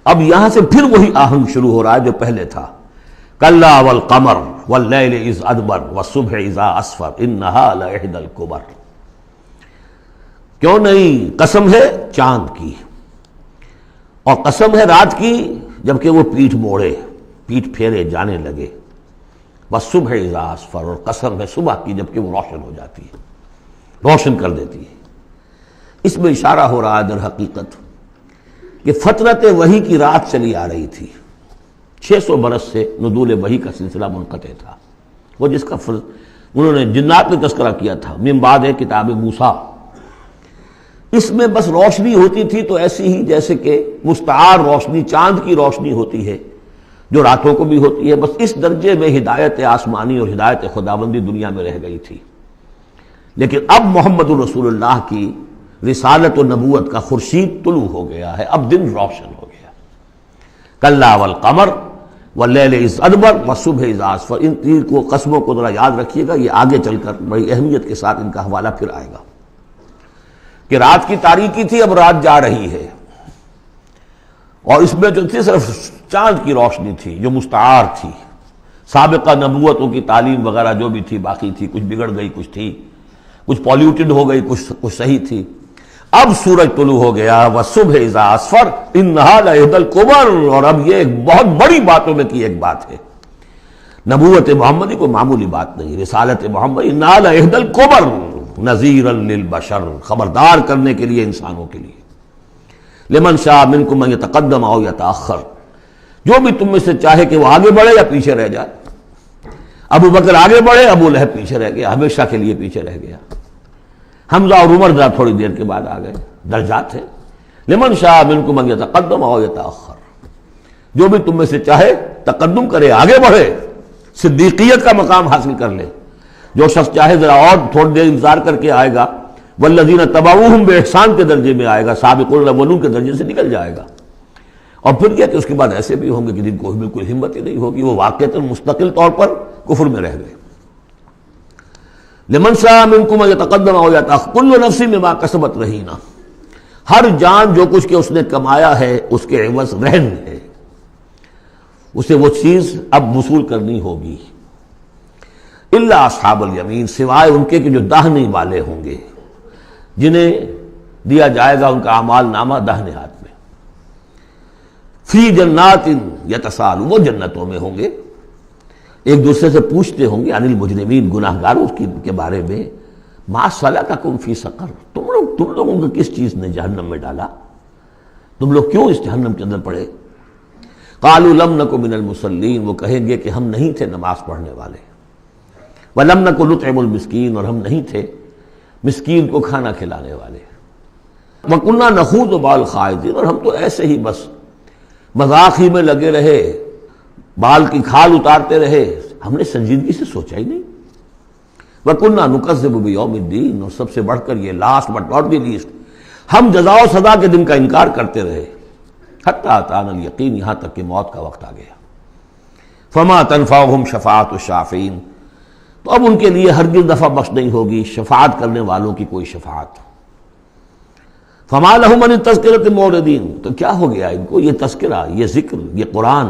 اب یہاں سے پھر وہی آہنگ شروع ہو رہا ہے جو پہلے تھا، کلا والقمر واللیل اذ ادبر والصبح اذا اسفر انہا لإحدی الکبر، کیوں نہیں، قسم ہے چاند کی، اور قسم ہے رات کی جبکہ وہ پیٹھ موڑے، پیٹھ پھیرے جانے لگے، والصبح اذا اسفر، اور قسم ہے صبح کی جبکہ وہ روشن ہو جاتی ہے، روشن کر دیتی ہے۔ اس میں اشارہ ہو رہا ہے در حقیقت کہ فترت وحی کی رات چلی آ رہی تھی، 600 برس سے نزول وحی کا سلسلہ منقطع تھا، وہ جس کا انہوں نے جنات میں تذکرہ کیا تھا، من بعد ہے کتاب موسیٰ۔ اس میں بس روشنی ہوتی تھی تو ایسی ہی جیسے کہ مستعار روشنی چاند کی روشنی ہوتی ہے جو راتوں کو بھی ہوتی ہے، بس اس درجے میں ہدایت آسمانی اور ہدایت خداوندی دنیا میں رہ گئی تھی۔ لیکن اب محمد الرسول اللہ کی رسالت و نبوت کا خورشید طلوع ہو گیا ہے، اب دن روشن ہو گیا۔ کلا والقمر واللیل اذ ادبر والصبح اذا اسفر، ان تین کو قسموں کو ذرا یاد رکھیے گا، یہ آگے چل کر بڑی اہمیت کے ساتھ ان کا حوالہ پھر آئے گا کہ رات کی تاریکی تھی، اب رات جا رہی ہے، اور اس میں جو تھی صرف چاند کی روشنی تھی جو مستعار تھی، سابقہ نبوتوں کی تعلیم وغیرہ جو بھی تھی باقی تھی، کچھ بگڑ گئی، کچھ تھی، کچھ پولیوٹڈ ہو گئی، کچھ صحیح تھی۔ اب سورج طلوع ہو گیا، والصبح اذا اسفر انہا لإحدی الکبر، اور اب یہ ایک بہت بڑی باتوں میں کی ایک بات ہے، نبوت محمدی کوئی معمولی بات نہیں، رسالت محمدی انہا لإحدی الکبر نذیرا للبشر، خبردار کرنے کے لیے انسانوں کے لیے، لمن شاء منکم ان یتقدم او یتأخر، جو بھی تم میں سے چاہے کہ وہ آگے بڑھے یا پیچھے رہ جائے۔ ابو بکر آگے بڑھے، ابو لہب پیچھے رہ گیا، ہمیشہ کے لیے پیچھے رہ گیا۔ حمزہ اور عمر ذرا تھوڑی دیر کے بعد آ گئے، درجات ہیں۔ لمن شاء منکم ان یتقدم او یتأخر، جو بھی تم میں سے چاہے تقدم کرے، آگے بڑھے، صدیقیت کا مقام حاصل کر لے، جو شخص چاہے ذرا اور تھوڑی دیر انتظار کر کے آئے گا، والذین تبعوہم بإحسان کے درجے میں آئے گا، سابقون الاولون کے درجے سے نکل جائے گا۔ اور پھر کیا کہ اس کے بعد ایسے بھی ہوں گے کہ جن کو بالکل ہمت ہی نہیں ہوگی، وہ واقعتاً مستقل طور پر کفر میں رہ گئے۔ لمن شاء منکم ان یتقدم او یتأخر کل نفس بما کسبت رہینہ، ہر جان جو کچھ کہ اس نے کمایا ہے اس کے عوض رہن ہے، اسے وہ چیز اب وصول کرنی ہوگی۔ الا اصحاب الیمین، سوائے ان کے کہ جو داہنے والے ہوں گے، جنہیں دیا جائے گا ان کا اعمال نامہ داہنے ہاتھ میں، فی جنات یتساءلون، وہ جنتوں میں ہوں گے، ایک دوسرے سے پوچھتے ہوں گے، عن المجرمین، گناہگاروں کے بارے میں، ما سلککم فی سقر، تم لوگوں کو کس چیز نے جہنم میں ڈالا، تم لوگ کیوں اس جہنم کے اندر پڑے؟ قالوا لم نک من المصلین، وہ کہیں گے کہ ہم نہیں تھے نماز پڑھنے والے، وَلَمْ نَكُ نُطْعِمُ الْمِسْكِينَ، اور ہم نہیں تھے مسکین کو کھانا کھلانے والے، وَكُنَّا نَخُوضُ مَعَ الْخَائِضِينَ، اور ہم تو ایسے ہی بس مذاق ہی میں لگے رہے، بال کی کھال اتارتے رہے، ہم نے سنجیدگی سے سوچا ہی نہیں۔ وَكُنَّا نُكَذِّبُ بِيَوْمِ الدِّينِ، اور سب سے بڑھ کر یہ last but not the least, ہم جزا و سزا کے دن کا انکار کرتے رہے، حتیٰ أَتَانَا الْيَقِينُ، یہاں تک کہ موت کا وقت آ گیا۔ فَمَا تَنفَعُهُمْ شَفَاعَةُ الشَّافِعِينَ، تو اب ان کے لیے ہرگز نفع بخش نہیں ہوگی شفاعت کرنے والوں کی کوئی شفاعت۔ فما لهم عن التذکرۃ معرضین، تو کیا ہو گیا ان کو؟ یہ تذکرہ، یہ ذکر، یہ قرآن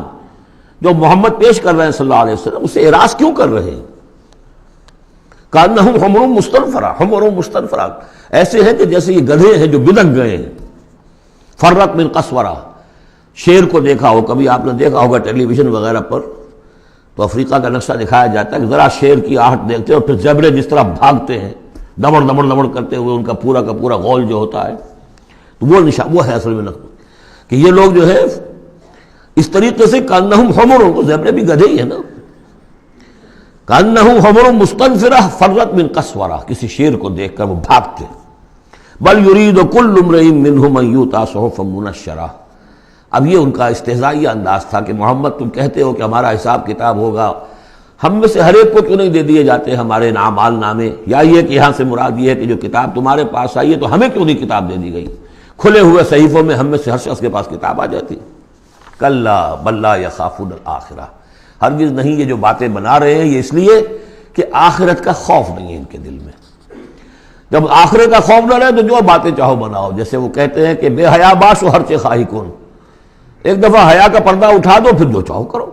جو محمد پیش کر رہے ہیں صلی اللہ علیہ وسلم، اسے اعراض کیوں کر رہے ہیں؟ کأنہم حمر مستنفرہ، حمر مستنفرہ، ایسے ہیں کہ جیسے یہ گدھے ہیں جو بدک گئے ہیں۔ فرت من قسورہ، شیر کو دیکھا ہو، کبھی آپ نے دیکھا ہوگا ٹیلی ویژن وغیرہ پر، تو افریقہ کا نقشہ دکھایا جاتا ہے کہ ذرا شیر کی آہٹ دیکھتے ہیں اور پھر زیبرے جس طرح بھاگتے ہیں دمڑ دمڑ دمڑ کرتے ہوئے، ان کا پورا غول جو ہوتا ہے، تو وہ نشان، وہ ہے اصل میں کہ یہ لوگ جو ہے اس طریقے سے کأنہم حمر، تو زیبرے بھی گدھے ہی ہیں نا، کأنہم حمر مستنفرہ فرت من قسورہ، کسی شیر کو دیکھ کر وہ بھاگتے۔ بل یرید کل امرئ منہم ان یؤتیٰ صحفا منشرہ، اب یہ ان کا استہزائیہ انداز تھا کہ محمد تم کہتے ہو کہ ہمارا حساب کتاب ہوگا، ہم میں سے ہر ایک کو کیوں نہیں دے دیے جاتے ہمارے اعمال نامے؟ یا یہ کہ یہاں سے مراد یہ ہے کہ جو کتاب تمہارے پاس آئی ہے تو ہمیں کیوں نہیں کتاب دے دی گئی؟ کھلے ہوئے صحیفوں میں ہم میں سے ہر شخص کے پاس کتاب آ جاتی۔ کلا بل لا یخافون الآخرہ، ہرگز نہیں، یہ جو باتیں بنا رہے ہیں یہ اس لیے کہ آخرت کا خوف نہیں ہے ان کے دل میں۔ جب آخرت کا خوف نہ رہے تو جو باتیں چاہو بناؤ، جیسے وہ کہتے ہیں کہ بے حیا باش و ہر چے خواہی کن، ایک دفعہ حیا کا پردہ اٹھا دو پھر جو چاہو کرو۔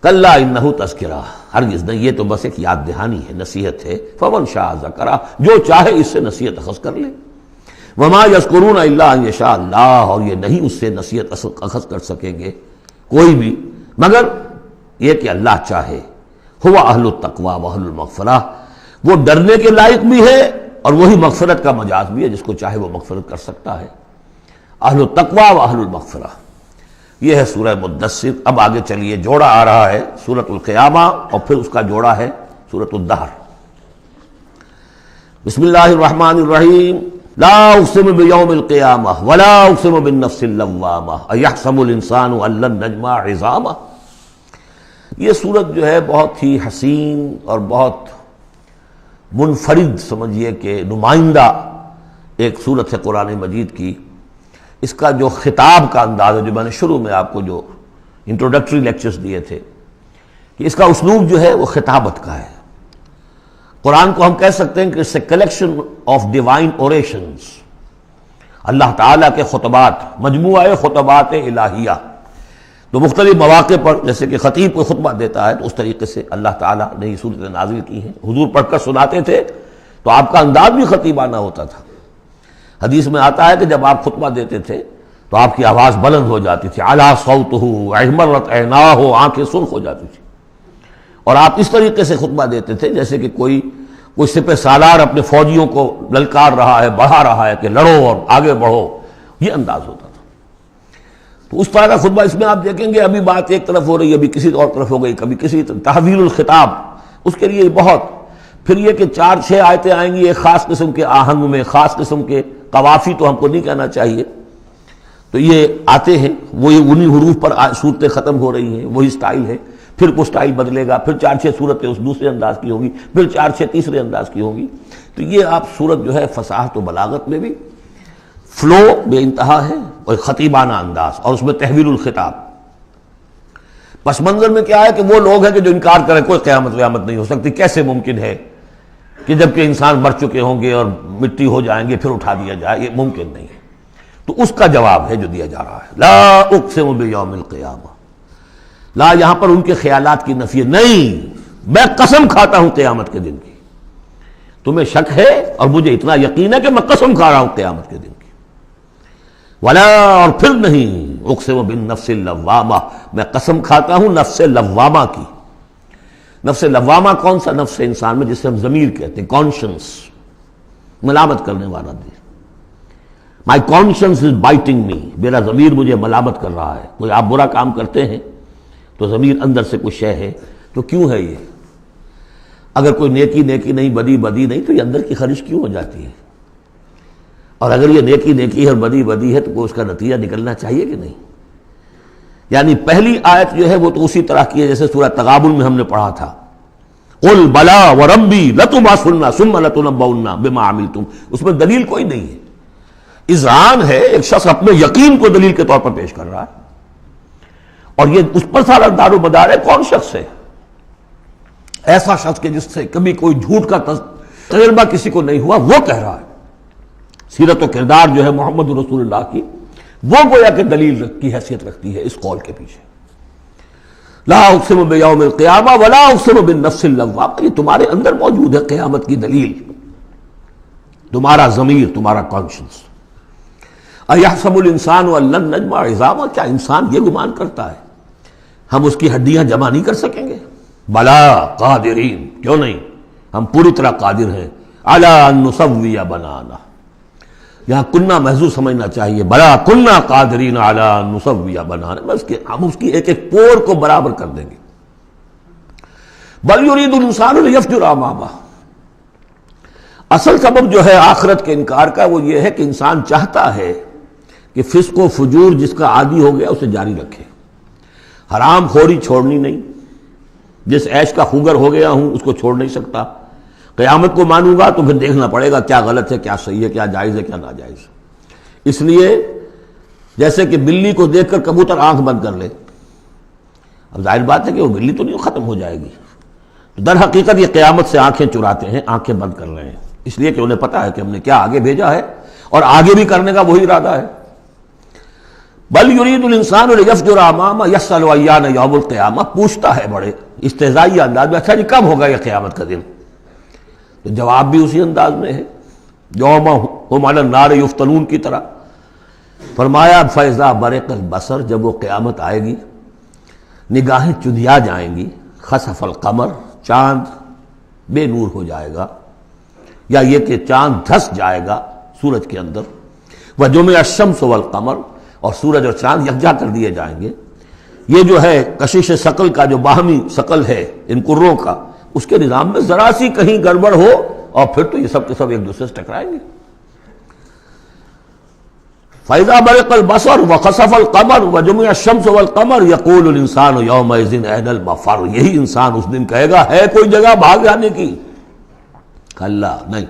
کلا انہ تذکرہ، ہرگز نہیں، یہ تو بس ایک یاد دہانی ہے، نصیحت ہے۔ فمن شاء ذکرہ، جو چاہے اس سے نصیحت اخذ کر لے۔ وما یذکرون الا ان یشاء اللہ، اور یہ نہیں اس سے نصیحت اخذ کر سکیں گے کوئی بھی مگر یہ کہ اللہ چاہے۔ ہوا اہل التقوی و اہل المغفرہ، وہ ڈرنے کے لائق بھی ہے اور وہی مغفرت کا مجاز بھی ہے، جس کو چاہے وہ مغفرت کر سکتا ہے۔ اہل التقوی و اہل المغفرہ، یہ ہے سورہ مدثر۔ اب آگے چلیے، جوڑا آ رہا ہے سورۃ القیامہ اور پھر اس کا جوڑا ہے سورۃ الدہر۔ بسم اللہ الرحمن الرحیم۔ لا اقسم بیوم القیامہ ولا اقسم بالنفس اللوامہ ایحسب الانسان ان لن نجمع عظامہ۔ یہ سورت جو ہے بہت ہی حسین اور بہت منفرد سمجھیے کہ نمائندہ ایک سورت ہے قرآن مجید کی۔ اس کا جو خطاب کا انداز ہے، جو میں نے شروع میں آپ کو جو انٹروڈکٹری لیکچرز دیے تھے، کہ اس کا اسلوب جو ہے وہ خطابت کا ہے۔ قرآن کو ہم کہہ سکتے ہیں کہ it's a collection of divine orations، اللہ تعالیٰ کے خطبات، مجموعہ خطبات الہیہ، تو مختلف مواقع پر جیسے کہ خطیب کو خطبہ دیتا ہے تو اس طریقے سے اللہ تعالیٰ نے یہ صورتیں نازل کی ہیں۔ حضور پڑھ کر سناتے تھے تو آپ کا انداز بھی خطیبانہ ہوتا تھا۔ حدیث میں آتا ہے کہ جب آپ خطبہ دیتے تھے تو آپ کی آواز بلند ہو جاتی تھی، اعلیٰ صوتہ احمرت عیناہ، آنکھیں سرخ ہو جاتی تھی، اور آپ اس طریقے سے خطبہ دیتے تھے جیسے کہ کوئی سپہ سالار اپنے فوجیوں کو للکار رہا ہے، بڑھا رہا ہے کہ لڑو اور آگے بڑھو، یہ انداز ہوتا تھا۔ تو اس طرح کا خطبہ اس میں آپ دیکھیں گے ابھی بات ایک طرف ہو رہی ہے، ابھی کسی اور طرف ہو گئی، کبھی کسی تحویل الخطاب، اس کے لیے بہت، پھر یہ کہ 4-6 آیتیں آئیں گی ایک خاص قسم کے آہنگ میں، خاص قسم کے قوافی تو ہم کو نہیں کہنا چاہیے، تو یہ آتے ہیں، وہی انہی حروف پر صورتیں ختم ہو رہی ہیں، وہی سٹائل ہے، پھر وہ سٹائل بدلے گا، پھر 4-6 صورتیں اس دوسرے انداز کی ہوں گی، پھر 4-6 تیسرے انداز کی ہوں گی۔ تو یہ آپ صورت جو ہے فصاحت و بلاغت میں بھی فلو بے انتہا ہے اور خطیبانہ انداز، اور اس میں تحویل الخطاب۔ پس منظر میں کیا ہے کہ وہ لوگ ہیں کہ جو انکار کریں کوئی قیامت نہیں ہو سکتی، کیسے ممکن ہے کہ جب کہ انسان مر چکے ہوں گے اور مٹی ہو جائیں گے پھر اٹھا دیا جائے، یہ ممکن نہیں ہے۔ تو اس کا جواب ہے جو دیا جا رہا ہے، لا اقسم بیوم القیامہ۔ لا یہاں پر ان کے خیالات کی نفی، نہیں، میں قسم کھاتا ہوں قیامت کے دن کی۔ تمہیں شک ہے اور مجھے اتنا یقین ہے کہ میں قسم کھا رہا ہوں قیامت کے دن کی۔ ولا، اور پھر نہیں، اقسم بالنفس اللوامہ، میں قسم کھاتا ہوں نفس لوامہ کی۔ نفس لوامہ کون سا نفس ہے انسان میں؟ جسے ہم ضمیر کہتے ہیں، کانشنس، ملامت کرنے والا دل۔ مائی کانشنس از بائٹنگ می، میرا ضمیر مجھے ملامت کر رہا ہے۔ کوئی آپ برا کام کرتے ہیں تو ضمیر اندر سے کچھ شے ہے، تو کیوں ہے یہ؟ اگر کوئی نیکی نہیں، بدی نہیں، تو یہ اندر کی خرش کیوں ہو جاتی ہے؟ اور اگر یہ نیکی ہے اور بدی ہے تو کوئی اس کا نتیجہ نکلنا چاہیے کہ نہیں؟ یعنی پہلی آیت جو ہے وہ تو اسی طرح کی ہے جیسے سورہ تغابن میں ہم نے پڑھا تھا، قل بلا وربی لتبعثن ثم لتنبؤن بما عملتم، اس میں دلیل کوئی نہیں ہے، اذعان ہے، ایک شخص اپنے یقین کو دلیل کے طور پر پیش کر رہا ہے، اور یہ اس پر سارا دار و مدار ہے۔ کون شخص ہے؟ ایسا شخص کہ جس سے کبھی کوئی جھوٹ کا تجربہ کسی کو نہیں ہوا، وہ کہہ رہا ہے سیرت و کردار جو ہے محمد رسول اللہ کی، وہ گویا کہ دلیل کی حیثیت رکھتی ہے اس قول کے پیچھے۔ لا اقسم بیوم القیامہ ولا اقسم بالنفس اللوامہ، یہ تمہارے اندر موجود ہے قیامت کی دلیل، تمہارا ضمیر، تمہارا کانشنس۔ ایحسب الانسان ان لن نجمع عظامہ، کیا انسان یہ گمان کرتا ہے ہم اس کی ہڈیاں جمع نہیں کر سکیں گے؟ بلا قادرین، کیوں نہیں، ہم پوری طرح قادر ہیں، علی ان نسوی بنانا، یہاں کنہ محذوف سمجھنا چاہیے، بلا کنہ قادرین علی ان نسوی بنانا، ہم اس کی ایک ایک پور کو برابر کر دیں گے۔ بل یرید الانسان لیفجر امامہ، اصل سبب جو ہے آخرت کے انکار کا وہ یہ ہے کہ انسان چاہتا ہے کہ فسق و فجور جس کا عادی ہو گیا اسے جاری رکھے، حرام خوری چھوڑنی نہیں، جس عیش کا خوگر ہو گیا ہوں اس کو چھوڑ نہیں سکتا، قیامت کو مانوں گا تو پھر دیکھنا پڑے گا کیا غلط ہے، کیا صحیح ہے، کیا جائز ہے، کیا ناجائز ہے۔ اس لیے جیسے کہ بلی کو دیکھ کر کبوتر آنکھ بند کر لے، اب ظاہر بات ہے کہ وہ بلی تو نہیں ختم ہو جائے گی، در حقیقت یہ قیامت سے آنکھیں چراتے ہیں، آنکھیں بند کر رہے ہیں، اس لیے کہ انہیں پتا ہے کہ ہم نے کیا آگے بھیجا ہے اور آگے بھی کرنے کا وہی ارادہ ہے۔ بل یرید الانسان لیفجر امامہ یسأل ایان یوم القیامہ، پوچھتا ہے بڑے استہزائی انداز میں، اچھا جی کب ہوگا یہ قیامت کا دن؟ تو جواب بھی اسی انداز میں ہے، یوم ہم علی النار یفتنون کی طرح۔ فرمایا فاذا برق البصر، جب وہ قیامت آئے گی نگاہیں چندیا جائیں گی، خسف القمر، چاند بے نور ہو جائے گا، یا یہ کہ چاند دھس جائے گا سورج کے اندر، وجمع الشمس والقمر، اور سورج اور چاند یکجا کر دیے جائیں گے۔ یہ جو ہے کشش ثقل کا جو باہمی ثقل ہے ان کروں کا، اس کے نظام میں ذرا سی کہیں گڑبڑ ہو اور پھر تو یہ سب کے سب ایک دوسرے سے ٹکرائیں گے۔ فَإِذَا بَرِقَ الْبَصَرُ وَخَسَفَ الْقَمَرُ وَجُمِعَ الشَّمْسُ وَالْقَمَرُ يَقُولُ الْإِنسَانُ يَوْمَئِذٍ أَيْنَ الْمَفَرُّ، یہی انسان اس دن کہے گا ہے کوئی جگہ بھاگ جانے کی؟ کلا، نہیں،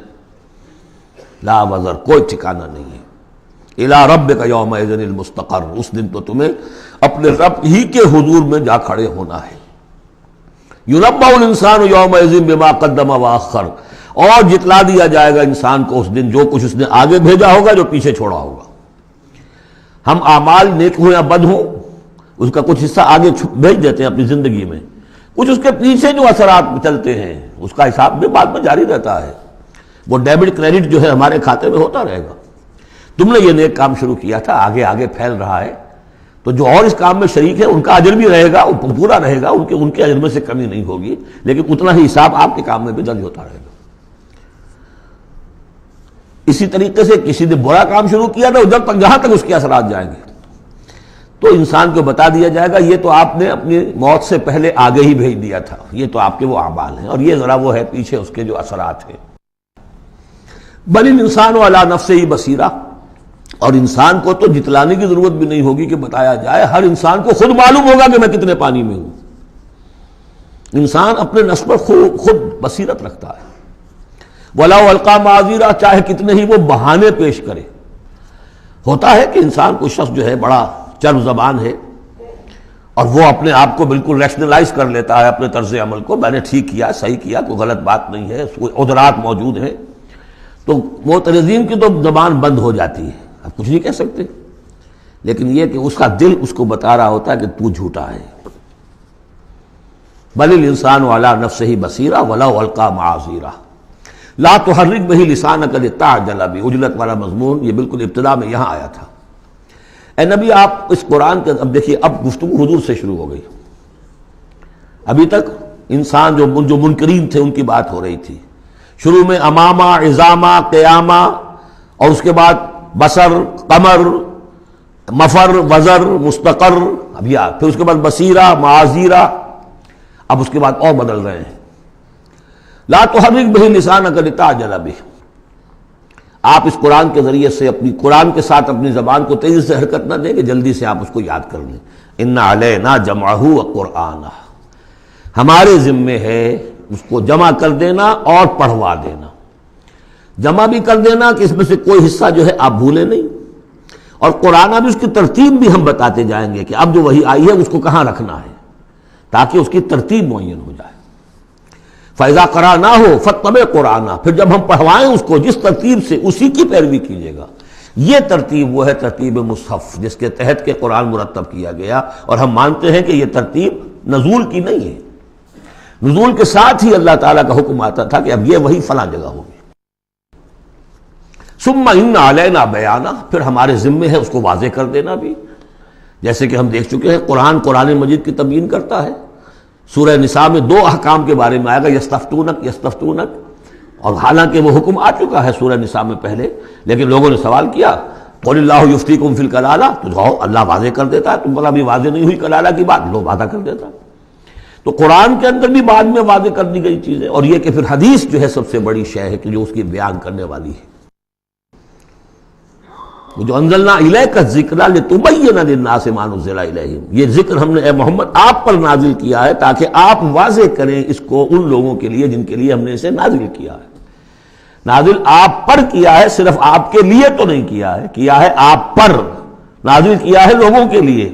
لا وزر، کوئی ٹھکانہ نہیں ہے۔ الی ربک یومئذ المستقر، اس دن تو تمہیں اپنے رب ہی کے حضور میں جا کھڑے ہونا ہے۔ ینبأ الانسان یومئذ بما قدم واخر، اور جتلا دیا جائے گا انسان کو اس دن جو کچھ اس نے آگے بھیجا ہوگا، جو پیچھے چھوڑا ہوگا۔ ہم اعمال نیک ہوں یا بد ہوں، اس کا کچھ حصہ آگے بھیج دیتے ہیں اپنی زندگی میں، کچھ اس کے پیچھے جو اثرات چلتے ہیں اس کا حساب بھی بعد میں جاری رہتا ہے، وہ ڈیبٹ کریڈٹ جو ہے ہمارے کھاتے میں ہوتا رہے گا۔ تم نے یہ نیک کام شروع کیا تھا، آگے آگے پھیل رہا ہے، تو جو اور اس کام میں شریک ہے ان کا اجر بھی رہے گا، وہ پورا رہے گا، ان کے اجر میں سے کمی نہیں ہوگی، لیکن اتنا ہی حساب آپ کے کام میں بھی درج ہوتا رہے گا۔ اسی طریقے سے کسی نے برا کام شروع کیا تھا، جب تک جہاں تک اس کے اثرات جائیں گے تو انسان کو بتا دیا جائے گا یہ تو آپ نے اپنی موت سے پہلے آگے ہی بھیج دیا تھا، یہ تو آپ کے وہ اعمال ہیں، اور یہ ذرا وہ ہے پیچھے اس کے جو اثرات ہیں۔ بل الانسان علی نفسہ بصیرہ، اور انسان کو تو جتلانے کی ضرورت بھی نہیں ہوگی کہ بتایا جائے، ہر انسان کو خود معلوم ہوگا کہ میں کتنے پانی میں ہوں۔ انسان اپنے نفس پر خود بصیرت رکھتا ہے۔ وَلَوْ أَلْقَىٰ مَعَاذِيرَ، چاہے کتنے ہی وہ بہانے پیش کرے۔ ہوتا ہے کہ انسان کوئی شخص جو ہے بڑا چرب زبان ہے اور وہ اپنے آپ کو بالکل ریشنلائز کر لیتا ہے اپنے طرز عمل کو، میں نے ٹھیک کیا، صحیح کیا، کوئی غلط بات نہیں ہے، عذرات موجود ہیں، تو معترضین کی تو زبان بند ہو جاتی ہے، اب کچھ نہیں کہہ سکتے، لیکن یہ کہ اس کا دل اس کو بتا رہا ہوتا ہے کہ تو جھوٹا ہے۔ بل الانسان علی نفسہ بصیرہ ولو القیٰ معاذیرہ لا تحرک بہ لسانک لتعجل بہ، عجلت والا مضمون یہ بالکل ابتدا میں یہاں آیا تھا۔ اے نبی آپ اس قرآن کے، اب دیکھیے اب گفتگو حضور سے شروع ہو گئی، ابھی تک انسان جو منکرین تھے ان کی بات ہو رہی تھی، شروع میں امامہ، عظامہ، قیامہ، اور اس کے بعد بصر، قمر، مفر، وزر، مستقر، اب یہ پھر اس کے بعد بصیرہ، معاذیرہ، اب اس کے بعد اور بدل رہے ہیں۔ لا تحرک بہ لسانک لتعجل بہ، آپ اس قرآن کے ذریعے سے قرآن کے ساتھ اپنی زبان کو تیزی سے حرکت نہ دیں کہ جلدی سے آپ اس کو یاد کر لیں۔ ان علینا جمعہ وقرآنہ، ہمارے ذمے ہے اس کو جمع کر دینا اور پڑھوا دینا، جمع بھی کر دینا کہ اس میں سے کوئی حصہ جو ہے آپ بھولیں نہیں، اور قرآن بھی اس کی ترتیب بھی ہم بتاتے جائیں گے کہ اب جو وہی آئی ہے اس کو کہاں رکھنا ہے، تاکہ اس کی ترتیب معین ہو جائے۔ فَإِذَا قَرَأْنَاهُ فَاتَّبِعْ قُرْآنَهُ، پھر جب ہم پڑھوائیں اس کو جس ترتیب سے اسی کی پیروی کیجیے گا۔ یہ ترتیب وہ ہے ترتیب مصحف جس کے تحت کہ قرآن مرتب کیا گیا، اور ہم مانتے ہیں کہ یہ ترتیب نزول کی نہیں ہے، نزول کے ساتھ ہی اللہ تعالیٰ کا حکم آتا تھا کہ اب یہ وہی فلاں جگہ ہوگی۔ ثم ان علینا بیانہ، پھر ہمارے ذمے ہے اس کو واضح کر دینا بھی، جیسے کہ ہم دیکھ چکے ہیں قرآن مجید کی تبیین کرتا ہے۔ سورہ نساء میں 2 احکام کے بارے میں آئے گا، یستفتونک یستفتونک، اور حالانکہ وہ حکم آ چکا ہے سورہ نساء میں پہلے، لیکن لوگوں نے سوال کیا قل اللہ یفتیکم فی الکلالہ، تو جاؤ اللہ واضح کر دیتا ہے، تم پر ابھی واضح نہیں ہوئی کلالہ کی بات، لو واضح کر دیتا ہے۔ تو قرآن کے اندر بھی بعد میں واضح کر دی گئی چیزیں، اور یہ کہ پھر حدیث جو ہے سب سے بڑی شے ہے کہ جو اس کی بیان کرنے والی ہے۔ جو انزلنا الیک الذکر لتبین للناس ما نزل الیہم، یہ ذکر ہم نے اے محمد آپ پر نازل کیا ہے تاکہ آپ واضح کریں اس کو ان لوگوں کے لیے جن کے لیے ہم نے اسے نازل کیا ہے۔ نازل آپ پر کیا ہے، صرف آپ کے لیے تو نہیں کیا ہے آپ پر، نازل کیا ہے لوگوں کے لیے۔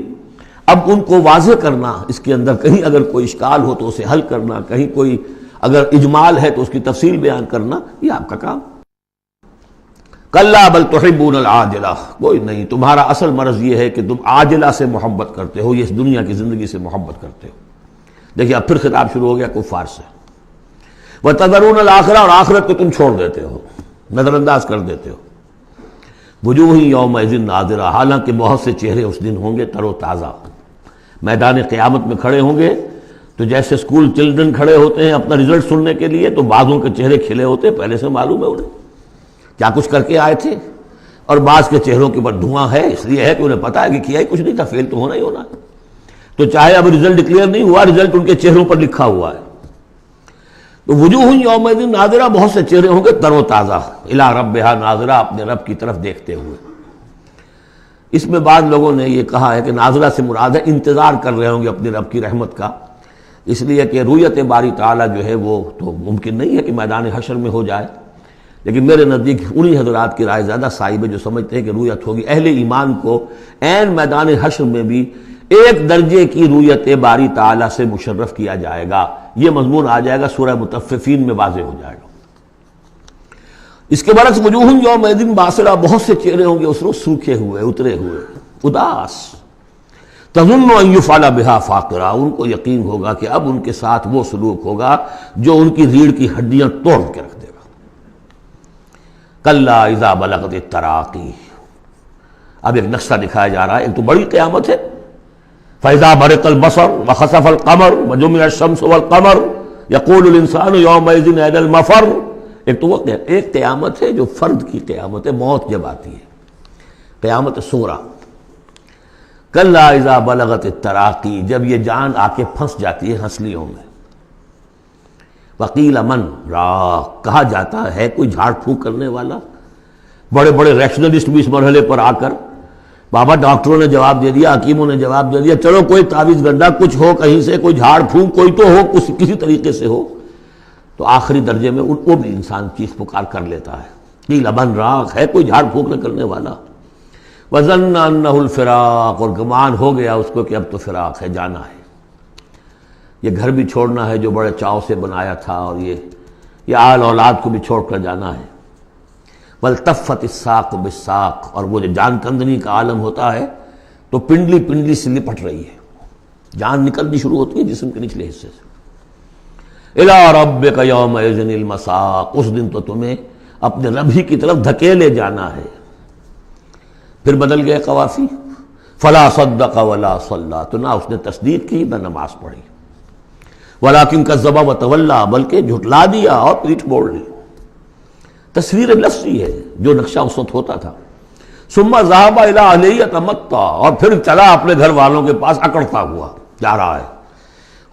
اب ان کو واضح کرنا، اس کے اندر کہیں اگر کوئی اشکال ہو تو اسے حل کرنا، کہیں کوئی اگر اجمال ہے تو اس کی تفصیل بیان کرنا، یہ آپ کا کام۔ کلا بل تحبون العاجلہ، کوئی نہیں، تمہارا اصل مرض یہ ہے کہ تم عاجلہ سے محبت کرتے ہو، یہ اس دنیا کی زندگی سے محبت کرتے ہو۔ دیکھیے اب پھر خطاب شروع ہو گیا کفار سے۔ وَتَذَرُونَ الْآخِرَةَ، اور آخرت کو تم چھوڑ دیتے ہو، نظر انداز کر دیتے ہو۔ وجوہ یومئذ ناظرہ، حالانکہ بہت سے چہرے اس دن ہوں گے تر و تازہ۔ میدان قیامت میں کھڑے ہوں گے تو جیسے اسکول چلڈرن کھڑے ہوتے ہیں اپنا رزلٹ سننے کے لیے، تو بعضوں کے چہرے کھلے ہوتے ہیں، پہلے سے معلوم ہے انہیں کیا کچھ کر کے آئے تھے، اور بعض کے چہروں کے اوپر دھواں ہے، اس لیے ہے کہ انہیں پتا ہے کہ کیا ہی کچھ نہیں تھا، فیل تو ہونا ہی ہونا ہے۔ تو چاہے اب رزلٹ ڈکلیئر نہیں ہوا، رزلٹ ان کے چہروں پر لکھا ہوا ہے۔ تو وجوہ یومئذ ناظرہ، بہت سے چہرے ہوں گے تر و تازہ، الی ربہا ناظرہ، اپنے رب کی طرف دیکھتے ہوئے۔ اس میں بعض لوگوں نے یہ کہا ہے کہ ناظرہ سے مراد ہے انتظار کر رہے ہوں گے اپنے رب کی رحمت کا، اس لیے کہ رؤیت باری تعالیٰ جو ہے وہ تو ممکن نہیں ہے کہ میدان حشر میں ہو جائے، لیکن میرے نزدیک انہی حضرات کی رائے زیادہ صائب ہے جو سمجھتے ہیں کہ رؤیت ہوگی۔ اہل ایمان کو عین میدان حشر میں بھی ایک درجے کی رؤیت باری تعالیٰ سے مشرف کیا جائے گا۔ یہ مضمون آ جائے گا سورہ مطففین میں، واضح ہو جائے گا۔ اس کے برعکس وجوہ یومئذ باسرہ، بہت سے چہرے ہوں گے اس روز سوکھے ہوئے، اترے ہوئے، اداس۔ تظن ان یفعل بہا فاقرہ، ان کو یقین ہوگا کہ اب ان کے ساتھ وہ سلوک ہوگا جو ان کی ریڑھ کی ہڈیاں توڑ کے رکھ دے گا۔ کلا اذا بلغت التراقی، اب ایک نقشہ دکھایا جا رہا ہے، ایک تو بڑی قیامت ہے، فاذا برق البصر وخسف القمر وجمع الشمس والقمر یقول الانسان یومئذ این المفر۔ ایک تو وہ ایک قیامت ہے جو فرد کی قیامت ہے، موت جب آتی ہے، قیامت صغریٰ۔ کلا اذا بلغت التراقی، جب یہ جان آ کے پھنس جاتی ہے ہنسلیوں میں۔ وقیل من راق، کہا جاتا ہے کوئی جھاڑ پھونک کرنے والا۔ بڑے بڑے ریشنلسٹ بھی اس مرحلے پر آ کر، بابا ڈاکٹروں نے جواب دے دیا، حکیموں نے جواب دے دیا، چلو کوئی تعویذ گنڈا کچھ ہو، کہیں سے کوئی جھاڑ پھونک کوئی تو ہو، کسی طریقے سے ہو، تو آخری درجے میں وہ بھی انسان چیخ پکار کر لیتا ہے۔ قیل من راق، ہے کوئی جھاڑ پھونک نہ کرنے والا۔ وظن انہ الفراق، اور گمان ہو گیا اس کو کہ اب تو فراق ہے، جانا ہے، یہ گھر بھی چھوڑنا ہے جو بڑے چاؤ سے بنایا تھا، اور یہ آل اولاد کو بھی چھوڑ کر جانا ہے۔ والتفت الساق بالساق، اور وہ جو جان کندنی کا عالم ہوتا ہے تو پنڈلی پنڈلی سے لپٹ رہی ہے، جان نکلنی شروع ہوتی ہے جسم کے نچلے حصے سے۔ الی ربک یومئذ المساق، اس دن تو تمہیں اپنے رب ہی کی طرف دھکیلے جانا ہے۔ پھر بدل گئے قوافی، فلا صدق ولا صلی، تو نہ اس نے تصدیق کی نہ نماز پڑھی، ولیکن کذب وتولی، بلکہ جھٹلا دیا اور پیٹھ موڑ لی۔ تصویر لفظی ہے جو نقشہ اس وقت ہوتا تھا۔ ثم ذهب الى اهله يتمطى، اور پھر چلا اپنے گھر والوں کے پاس اکڑتا ہوا جا رہا ہے۔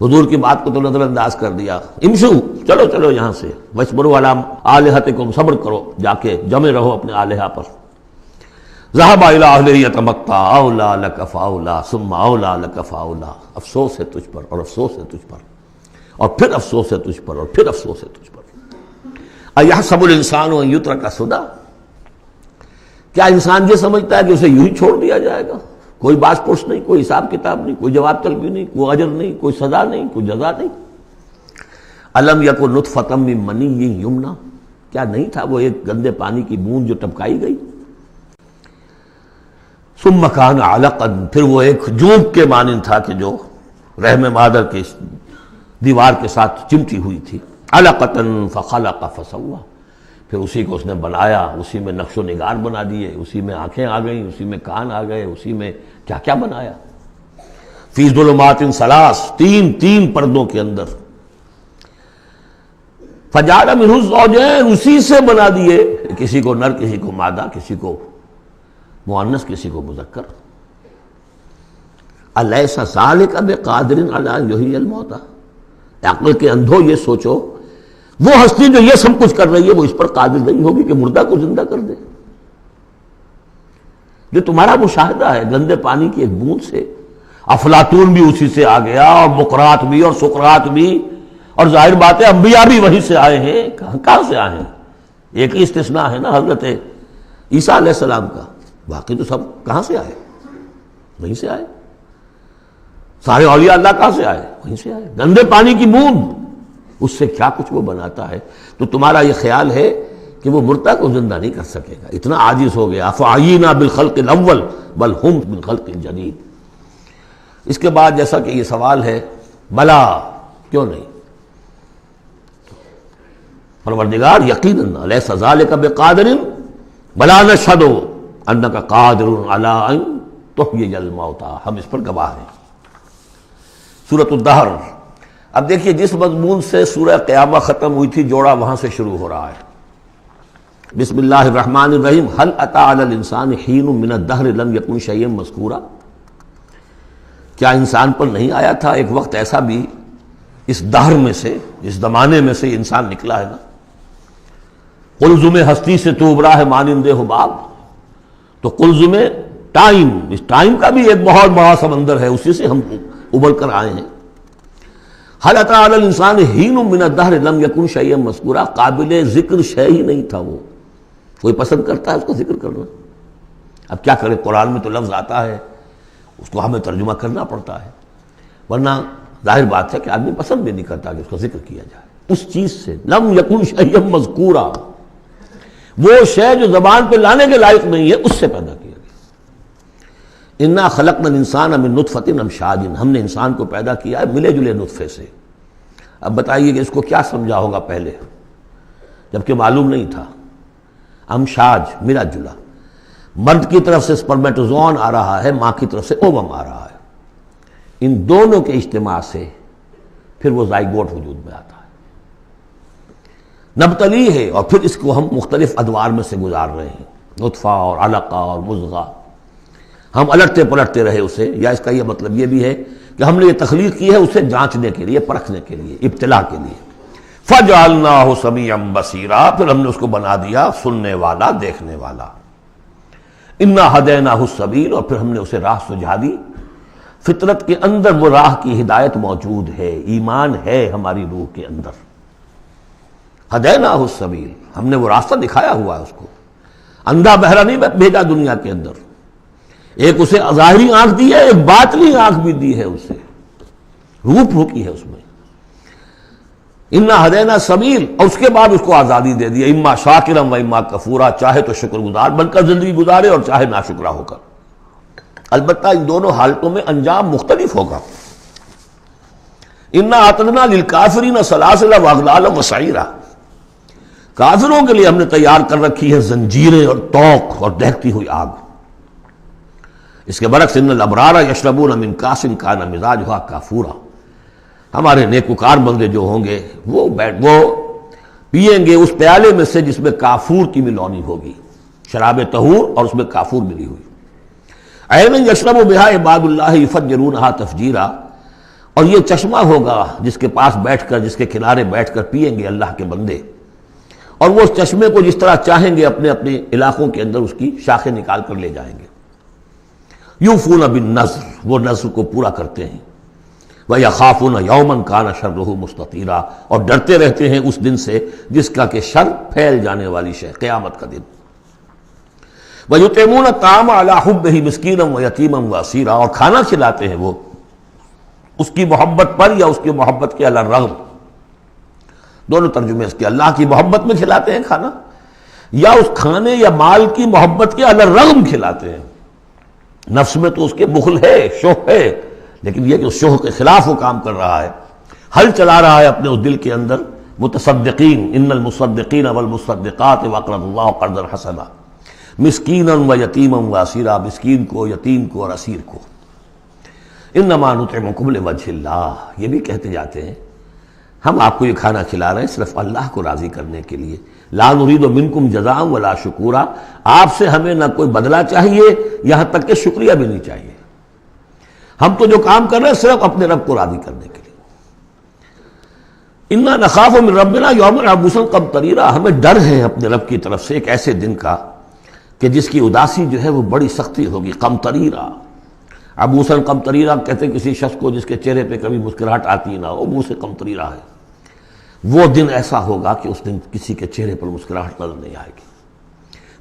حضور کی بات کو تو نظر انداز کر دیا، امشو، چلو چلو یہاں سے، واسبروا علی آلہتکم، صبر کرو، جا کے جمے رہو اپنے آلہہ پر۔ ذهب الى اهله يتمطى، اولا لك فاولا ثم اولا لك فاولا، افسوس ہے تجھ پر اور افسوس ہے تجھ پر، اور پھر افسوس ہے تجھ پر، اور پھر افسوس ہے تجھ پر۔ ایحسب الانسان ان یترک سدی، کیا انسان یہ سمجھتا ہے کہ اسے یوں ہی چھوڑ دیا جائے گا، کوئی باز پرس نہیں، کوئی حساب کتاب نہیں، کوئی جواب طلبی نہیں، کوئی اجر نہیں، کوئی سزا نہیں، کوئی جزا نہیں۔ الم یکن نطفۃ من منی یمنا، کیا نہیں تھا وہ ایک گندے پانی کی بوند جو ٹپکائی گئی؟ ثم کان علقا، پھر وہ ایک جوک کے مانند تھا کہ جو رحم مادر کے دیوار کے ساتھ چمٹی ہوئی تھی. علقۃ فخلق فسویٰ، پھر اسی کو اس نے بنایا، اسی میں نقش و نگار بنا دیے، اسی میں آنکھیں آ گئیں، اسی میں کان آ گئے، اسی میں کیا کیا بنایا. فی ظلمات ثلاث، تین پردوں کے اندر. فجعل منہ الزوجین، اسی سے بنا دیے، کسی کو نر کسی کو مادہ، کسی کو مؤنث کسی کو مذکر. الیس ذلک بقادر علی ان یحیی الموتى، عقل کے اندھو یہ سوچو وہ ہستی جو یہ سب کچھ کر رہی ہے وہ اس پر قادر نہیں ہوگی کہ مردہ کو زندہ کر دے؟ جو تمہارا مشاہدہ ہے گندے پانی کی ایک بوند سے، افلاطون بھی اسی سے آ گیا، اور بقراط بھی، اور سقراط بھی، اور ظاہر بات ہے انبیاء بھی وہیں سے آئے ہیں. کہاں سے آئے ہیں؟ ایک ہی استثناء ہے نا حضرت عیسیٰ علیہ السلام کا، باقی تو سب کہاں سے آئے؟ وہیں سے آئے. سارے اولیاء اللہ کہاں سے آئے؟ وہیں سے آئے. گندے پانی کی بوند، اس سے کیا کچھ وہ بناتا ہے. تو تمہارا یہ خیال ہے کہ وہ مردہ کو زندہ نہیں کر سکے گا، اتنا عاجز ہو گیا. افعینا بالخلق الاول بل ہم بالخلق الجدید. اس کے بعد جیسا کہ یہ سوال ہے، بلا کیوں نہیں؟ پروردگار یقیناً الیس ذلک بقادر بلا نشہد انک قادر علی ان تحیی الموتى، ہم اس پر گواہ ہیں. سورۃ الدہر. اب دیکھیے جس مضمون سے سورہ قیامہ ختم ہوئی تھی جوڑا وہاں سے شروع ہو رہا ہے. بسم اللہ الرحمن الرحیم. هل اتى على الانسان حین من الدہر لم یکن شیئا مذکورا، کیا انسان پر نہیں آیا تھا ایک وقت ایسا بھی اس دہر میں سے، اس زمانے میں سے انسان نکلا ہے نا. قلزم ہستی سے تو ابرا ہے مانند حباب، تو قلزم ٹائم، اس ٹائم کا بھی ایک بہت بڑا سمندر ہے، اسی سے ہم ابل کر آئے ہیں. هل اتى على الانسان حین من الدہر لم یکن شیئا مذکورا، قابل ذکر شے ہی نہیں تھا وہ. کوئی پسند کرتا ہے اس کا ذکر کرنا؟ اب کیا کرے، قرآن میں تو لفظ آتا ہے، اس کو ہمیں ترجمہ کرنا پڑتا ہے، ورنہ ظاہر بات ہے کہ آدمی پسند بھی نہیں کرتا کہ اس کا ذکر کیا جائے. اس چیز سے لم یکن شیئا مذکورا، وہ شے جو زبان پہ لانے کے لائق نہیں ہے اس سے پیدا کیا گیا. انا خلقنا الانسان من نطفۃ امشاج، ہم نے انسان کو پیدا کیا ہے ملے جلے نطفے سے. اب بتائیے کہ اس کو کیا سمجھا ہوگا پہلے جبکہ معلوم نہیں تھا. امشاج ملا جلا، مرد کی طرف سے سپرمیٹوزون آ رہا ہے، ماں کی طرف سے اووم آ رہا ہے. ان دونوں کے اجتماع سے پھر وہ زائگوٹ وجود میں آتا ہے. نبتلی ہے، اور پھر اس کو ہم مختلف ادوار میں سے گزار رہے ہیں، نطفہ اور علقہ اور مضغہ. ہم الٹتے پلٹتے رہے اسے، یا اس کا یہ مطلب یہ بھی ہے کہ ہم نے یہ تخلیق کی ہے اسے جانچنے کے لیے، پرکھنے کے لیے، ابتلا کے لیے. فَجَعَلْنَاهُ سَمِيعًا بَصِيرًا، پھر ہم نے اس کو بنا دیا سننے والا، دیکھنے والا. اِنَّا هَدَيْنَاهُ السَّبِيلَ، اور پھر ہم نے اسے راہ سجھا دی. فطرت کے اندر وہ راہ کی ہدایت موجود ہے، ایمان ہے ہماری روح کے اندر. ہدیناہ السبیل، ہم نے وہ راستہ دکھایا ہوا ہے اس کو. اندھا بہرا نہیں بھیجا دنیا کے اندر. ایک اسے ظاہری آنکھ دی ہے، ایک باطنی آنکھ بھی دی ہے اسے، روپ روکی ہے اس میں. انا ہدینا السبیل، اور اس کے بعد اس کو آزادی دے دی، اما شاکرا و اما کفورا، چاہے تو شکر گزار بن کر زندگی گزارے اور چاہے ناشکرا ہو کر. البتہ ان دونوں حالتوں میں انجام مختلف ہوگا. انا اعتدنا للکافرین سلاسل واغلالا وسعیرا، کافروں کے لیے ہم نے تیار کر رکھی ہے زنجیریں اور توق اور دہتی ہوئی آگ. اس کے برعکس ان الابرار یشربون من کاس کان مزاجھا کافورا، ہمارے نیکوکار بندے جو ہوں گے وہ پئیں گے اس پیالے میں سے جس میں کافور کی ملونی ہوگی، شراب طہور اور اس میں کافور ملی ہوئی. عین یشرب بہا عباد اللہ یفجرونہا تفجیرا، اور یہ چشمہ ہوگا جس کے پاس بیٹھ کر، جس کے کنارے بیٹھ کر پئیں گے اللہ کے بندے، اور وہ اس چشمے کو جس طرح چاہیں گے اپنے اپنے علاقوں کے اندر اس کی شاخیں نکال کر لے جائیں گے. یوفون بالنذر، وہ نذر کو پورا کرتے ہیں. وَيَخَافُونَ يَوْمًا كَانَ شَرُّهُ مُسْتَطِيرًا، اور ڈرتے رہتے ہیں اس دن سے جس کا کہ شر پھیل جانے والی شے، قیامت کا دن. وَيُطْعِمُونَ الطَّعَامَ عَلَىٰ حُبِّهِ مِسْكِينًا وَيَتِيمًا وَأَسِيرًا، اور کھانا کھلاتے ہیں وہ اس کی محبت پر یا اس کی محبت کے علی الرغم. دونوں ترجمے اس کے، اللہ کی محبت میں کھلاتے ہیں کھانا، یا اس کھانے یا مال کی محبت کے علی الرغم کھلاتے ہیں۔ نفس میں تو اس کے بخل ہے، شوق ہے، لیکن یہ کہ اس شوق کے خلاف وہ کام کر رہا ہے، حل چلا رہا ہے اپنے اس دل کے اندر۔ متصدقین ان المصدقین والمصدقات وقرضوا اللہ قرضا حسنا مسکینا ویتیما واسیرا، مسکین کو، یتیم کو اور اسیر کو۔ انما نطعمکم لوجہ اللہ، یہ بھی کہتے جاتے ہیں ہم آپ کو یہ کھانا کھلا رہے ہیں صرف اللہ کو راضی کرنے کے لیے، لا نرید منکم جزاء ولا شکورا، آپ سے ہمیں نہ کوئی بدلہ چاہیے، یہاں تک کہ شکریہ بھی نہیں چاہیے، ہم تو جو کام کر رہے ہیں صرف اپنے رب کو راضی کرنے کے لیے۔ انا نخاف من ربنا یوما عبوسا قمطریرا، ہمیں ڈر ہے اپنے رب کی طرف سے ایک ایسے دن کا کہ جس کی اداسی جو ہے وہ بڑی سختی ہوگی۔ قمطریرا، عبوسا قمطریرا کہتے ہیں کسی شخص کو جس کے چہرے پہ کبھی مسکراہٹ آتی نہ ہو، منہ سے قمطریرا ہے۔ وہ دن ایسا ہوگا کہ اس دن کسی کے چہرے پر مسکراہٹ نظر نہیں آئے گی۔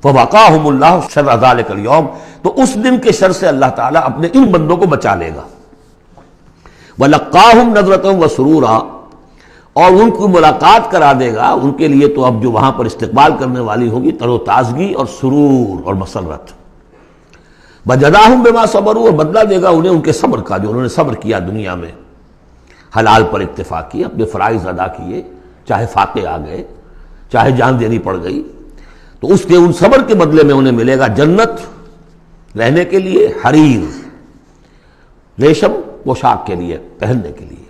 فوقاہم اللہ شر ذلک اليوم، تو اس دن کے شر سے اللہ تعالیٰ اپنے ان بندوں کو بچا لے گا۔ ولقاہم نظرۃ وسرورا، اور ان کو ملاقات کرا دے گا، ان کے لیے تو اب جو وہاں پر استقبال کرنے والی ہوگی تر و تازگی اور سرور اور مسرت۔ وجزاہم بما صبروا، اور بدلہ دے گا انہیں ان کے صبر کا، جو انہوں نے صبر کیا دنیا میں، حلال پر اکتفا کی، اپنے فرائض ادا کیے، چاہے فاقے آ گئے، چاہے جان دینی پڑ گئی، تو اس کے ان صبر کے بدلے میں انہیں ملے گا جنت رہنے کے لیے، حریر ریشم پوشاک کے لیے پہننے کے لیے،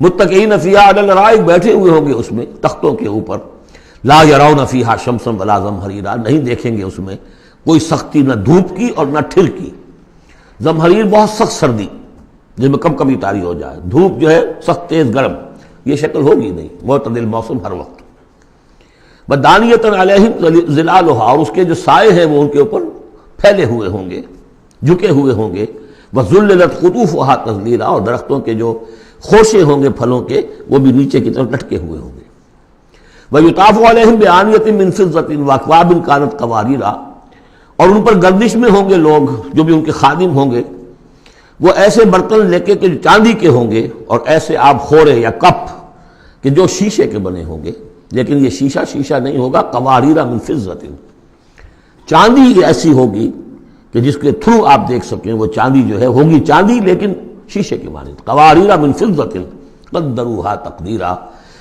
متکئین فیہا علی الارائک، بیٹھے ہوئے ہوں گے اس میں تختوں کے اوپر، لا یرون فیہا شمسا ولا زمہریرا، نہیں دیکھیں گے اس میں کوئی سختی نہ دھوپ کی اور نہ ٹھر کی۔ زمہریر بہت سخت سردی جس میں کم کبھی طاری ہو جائے، دھوپ جو ہے سخت تیز گرم، یہ شکل ہوگی نہیں، معتدل موسم ہر وقت۔ بدانیۃ علیہم ظلالھا، اور اس کے جو سائے ہیں وہ ان کے اوپر پھیلے ہوئے ہوں گے، جھکے ہوئے ہوں گے۔ وذللت قطوفھا تذلیلا، اور درختوں کے جو خوشے ہوں گے پھلوں کے وہ بھی نیچے کی طرف لٹکے ہوئے ہوں گے۔ ویطاف علیہم بآنیۃ من فضۃ واکواب کانت قواریرا، اور ان پر گردش میں ہوں گے لوگ جو بھی ان کے خادم ہوں گے، وہ ایسے برتن لے کے جو چاندی کے ہوں گے، اور ایسے آب خورے یا کپ کہ جو شیشے کے بنے ہوں گے، لیکن یہ شیشہ نہیں ہوگا، قواریرا من فضۃ، چاندی ایسی ہوگی کہ جس کے تھرو آپ دیکھ سکیں، وہ چاندی جو ہے ہوگی چاندی لیکن شیشے کی مانند، قواریرا من فضۃ قدروھا تقدیرا،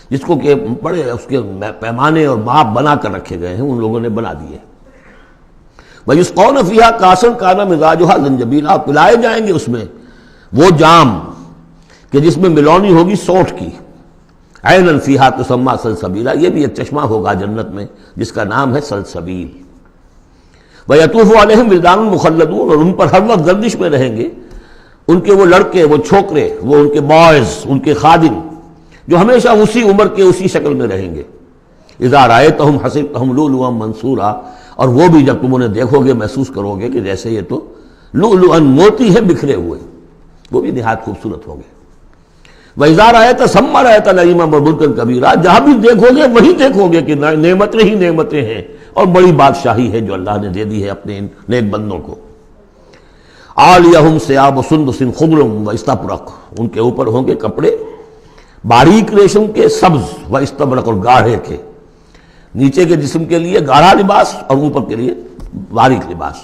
جس کو کہ بڑے اس کے پیمانے اور ماپ بنا کر رکھے گئے ہیں، ان لوگوں نے بنا دیے۔ وَيُسْقَوْنَ فِيهَا كَأْسًا كَانَ مِزَاجُهَا زَنْجَبِيلًا، پلائے جائیں گے اس میں وہ جام کہ جس میں ملونی ہوگی سونٹ کی، عَيْنًا فِيهَا تُسَمَّىٰ سَلْسَبِيلًا، یہ بھی ایک چشمہ ہوگا جنت میں جس کا نام ہے سلسبیل۔ وَيَطُوفُ عَلَيْهِمْ وِلْدَانٌ مُخَلَّدُونَ، اور ان پر ہر وقت گردش میں رہیں گے ان کے وہ لڑکے، وہ چھوکرے، وہ ان کے بوائز، ان کے خادم جو ہمیشہ اسی عمر کے اسی شکل میں رہیں گے۔ اذا رأیتہم حسبتہم لؤلؤا منثورا، اور وہ بھی جب تم انہیں دیکھو گے محسوس کرو گے کہ جیسے یہ تو لؤلؤا موتی ہے بکھرے ہوئے، وہ بھی نہایت خوبصورت ہوں گے۔ وَإِذَا رَأَيْتَ ثَمَّ رَأَيْتَ نَعِيمًا وَمُلْكًا كَبِيرًا، جہاں بھی دیکھو گے وہیں دیکھو گے کہ نعمتیں ہی نعمتیں ہیں اور بڑی بادشاہی ہے جو اللہ نے دے دی ہے اپنے ان نیک بندوں کو۔ عالیہم ثیاب سندس خضر واستبرق، ان کے اوپر ہوں گے کپڑے باریک ریشم کے، سبز و استبرق، اور گاڑھے کے، نیچے کے جسم کے لیے گاڑھا لباس اور اوپر کے لیے باریک لباس۔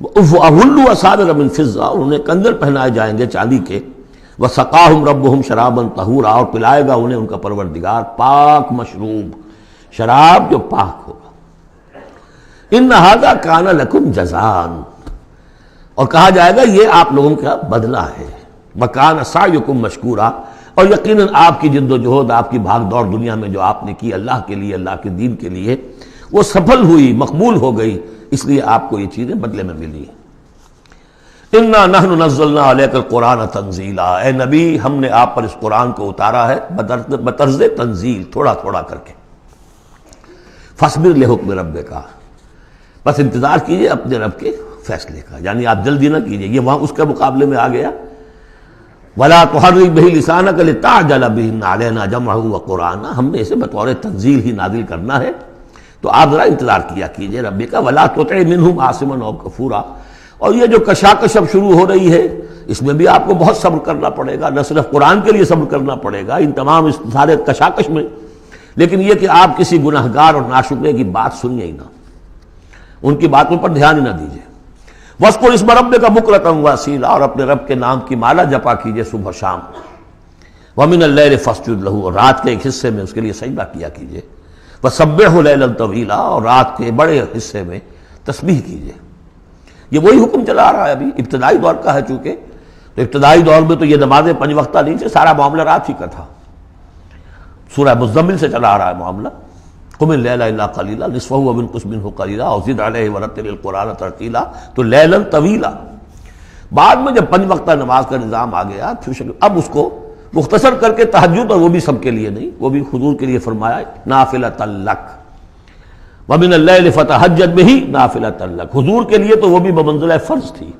وَأَحُلُّوا أَسَاوِرَ مِن فِضَّةٍ، اور انہیں کنگن پہنائے جائیں گے چاندی کے۔ وَسَقَاهُمْ رَبُّهُمْ شَرَابًا طَهُورًا، اور پلائے گا انہیں ان کا پروردگار پاک مشروب، شراب جو پاک ہوگا۔ إِنَّ هَذَا كَانَ لَكُمْ جَزَاءً، اور کہا جائے گا یہ آپ لوگوں کا بدلہ ہے۔ وَكَانَ سَعْيُكُمْ مَشْكُورًا، اور یقیناً آپ کی جد و جہد، آپ کی بھاگ دوڑ دنیا میں جو آپ نے کی اللہ کے لیے، اللہ کے دین کے لیے، وہ سفل ہوئی، مقبول ہو گئی، اس لیے آپ کو یہ چیزیں بدلے میں ملی۔ اِنَّا نَحْنُ نَزَّلْنَا عَلَيْكَ الْقُرْآنَ تَنزِيلًا، اے نبی ہم نے آپ پر اس قرآن کو اتارا ہے بطرز تنزیل، تھوڑا تھوڑا کر کے۔ فَاصْبِرْ لِحُكْمِ رَبِّكَ، بس انتظار کیجئے اپنے رب کے فیصلے کا، یعنی آپ جلدی نہ کیجئے، یہ وہاں اس کے مقابلے میں آ گیا۔ وَلَا تُحَرِّكْ بِهِ لِسَانَكَ لِتَعْجَلَ بِهِ إِنَّ عَلَيْنَا جَمْعَهُ وَقُرْآنَهُ، ہم نے اسے بطور تنزیل ہی نازل کرنا ہے، تو آپ ذرا انتظار کیا کیجئے ربی کا۔ وَلَا تُطِعْ مِنْهُمْ عَاصِمًا أَوْ كَفُورًا، اور یہ جو کشاکش اب شروع ہو رہی ہے اس میں بھی آپ کو بہت صبر کرنا پڑے گا، نہ صرف قرآن کے لیے صبر کرنا پڑے گا، ان تمام اس سارے کشاکش میں، لیکن یہ کہ آپ کسی گناہگار اور ناشکرے کی بات سنیے ہی نہ، ان کی باتوں پر دھیان ہی نہ دیجیے۔ وَاذْكُرِ اسْمَ رَبِّكَ بُكْرَةً وَأَصِيلًا، اور اپنے رب کے نام کی مالا جپا کیجیے صبح شام۔ وَمِنَ اللَّيْلِ فَاسْجُدْ لَهُ، اور رات کے ایک حصے میں اس کے لیے سجدہ کیا کیجیے۔ وَسَبِّحْهُ لَيْلًا طَوِيلًا، اور رات کے بڑے حصے میں تسبیح کیجیے۔ یہ وہی حکم چلا رہا ہے، ابھی ابتدائی دور کا ہے چونکہ، تو ابتدائی دور میں تو یہ نمازیں 5 وقتہ نہیں تھے، سارا معاملہ رات ہی کا تھا۔ سورہ مزمل سے چلا آ رہا ہے معاملہ، قم اللیل الا قلیلا نصفہ وانقص منہ قلیلا او زد علیہ ورتل القرآن ترتیلا، تو لیلا طویلا۔ بعد میں جب 5 وقتہ نماز کا نظام آ گیا، اب اس کو مختصر کر کے تہجد، اور وہ بھی سب کے لیے نہیں، وہ بھی حضور کے لیے فرمایا نافلۃ لک ومن اللیل فتہجد بہ نافلۃ لک، حضور کے لیے تو وہ بھی بمنزلہ فرض تھی،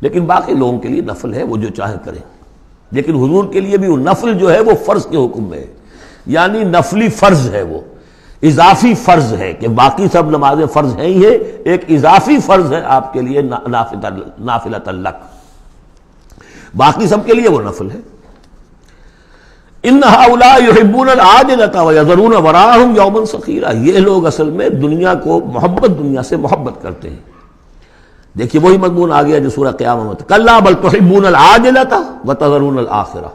لیکن باقی لوگوں کے لیے نفل ہے، وہ جو چاہے کریں۔ لیکن حضور کے لیے بھی وہ نفل جو ہے وہ فرض کے حکم میں ہے، یعنی نفلی فرض ہے، وہ اضافی فرض ہے کہ باقی سب نمازیں فرض ہیں ہی ہے، ایک اضافی فرض ہے آپ کے لیے نافلۃ لک، باقی سب کے لیے وہ نفل ہے۔ ان هؤلاء يحبون العاجلة ويذرون وراءهم يوما ثقيلا، یہ لوگ اصل میں دنیا کو دنیا سے محبت کرتے ہیں۔ دیکھیے وہی مضمون آ گیا جو سورہ قیامہ میں، کلا بل تحبون العاجلة وتذرون الآخرة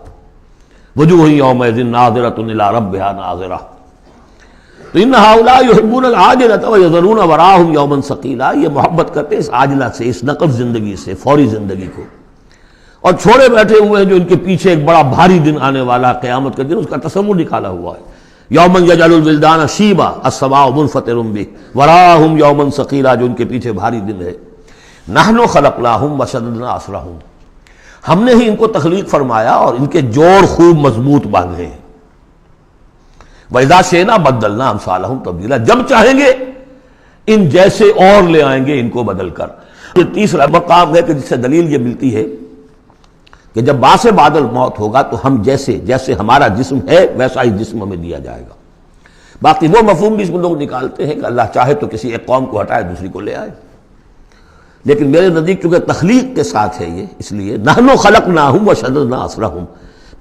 وجوہ یومئذ ناظرۃ الی ربها ناظرہ۔ تو ان هؤلاء يحبون العاجلة ويذرون وراءهم يوما ثقيلا، یہ محبت کرتے ہیں اس عاجلہ سے، اس نقد زندگی سے، فوری زندگی کو، اور چھوڑے بیٹھے ہوئے ہیں جو ان کے پیچھے ایک بڑا بھاری دن آنے والا قیامت کا دن، اس کا تصور نکالا ہوا ہے۔ یوما یجعل الولدان شیبا السماء منفطر بہ وراءهم یوما ثقیلا، جو ان کے پیچھے بھاری دن ہے۔ نحن خلقناہم وشددنا اسرہم، ہم نے ہی ان کو تخلیق فرمایا اور ان کے جوڑ خوب مضبوط باندھے ہیں۔ وَإِذَا شِئْنَا بَدَّلْنَا أَمْثَالَهُمْ تَبْدِيلًا، جب چاہیں گے ان جیسے اور لے آئیں گے ان کو بدل کر۔ یہ تیسرا مقام ہے کہ جس سے دلیل یہ ملتی ہے کہ جب باعث بادل موت ہوگا تو ہم جیسے ہمارا جسم ہے ویسا ہی جسم ہمیں دیا جائے گا۔ باقی وہ مفہوم بھی اس میں لوگ نکالتے ہیں کہ اللہ چاہے تو کسی ایک قوم کو ہٹائے دوسری کو لے آئے، لیکن میرے نزدیک چونکہ تخلیق کے ساتھ ہے یہ، اس لیے نحن خلقناہم وشددنا اسرہم،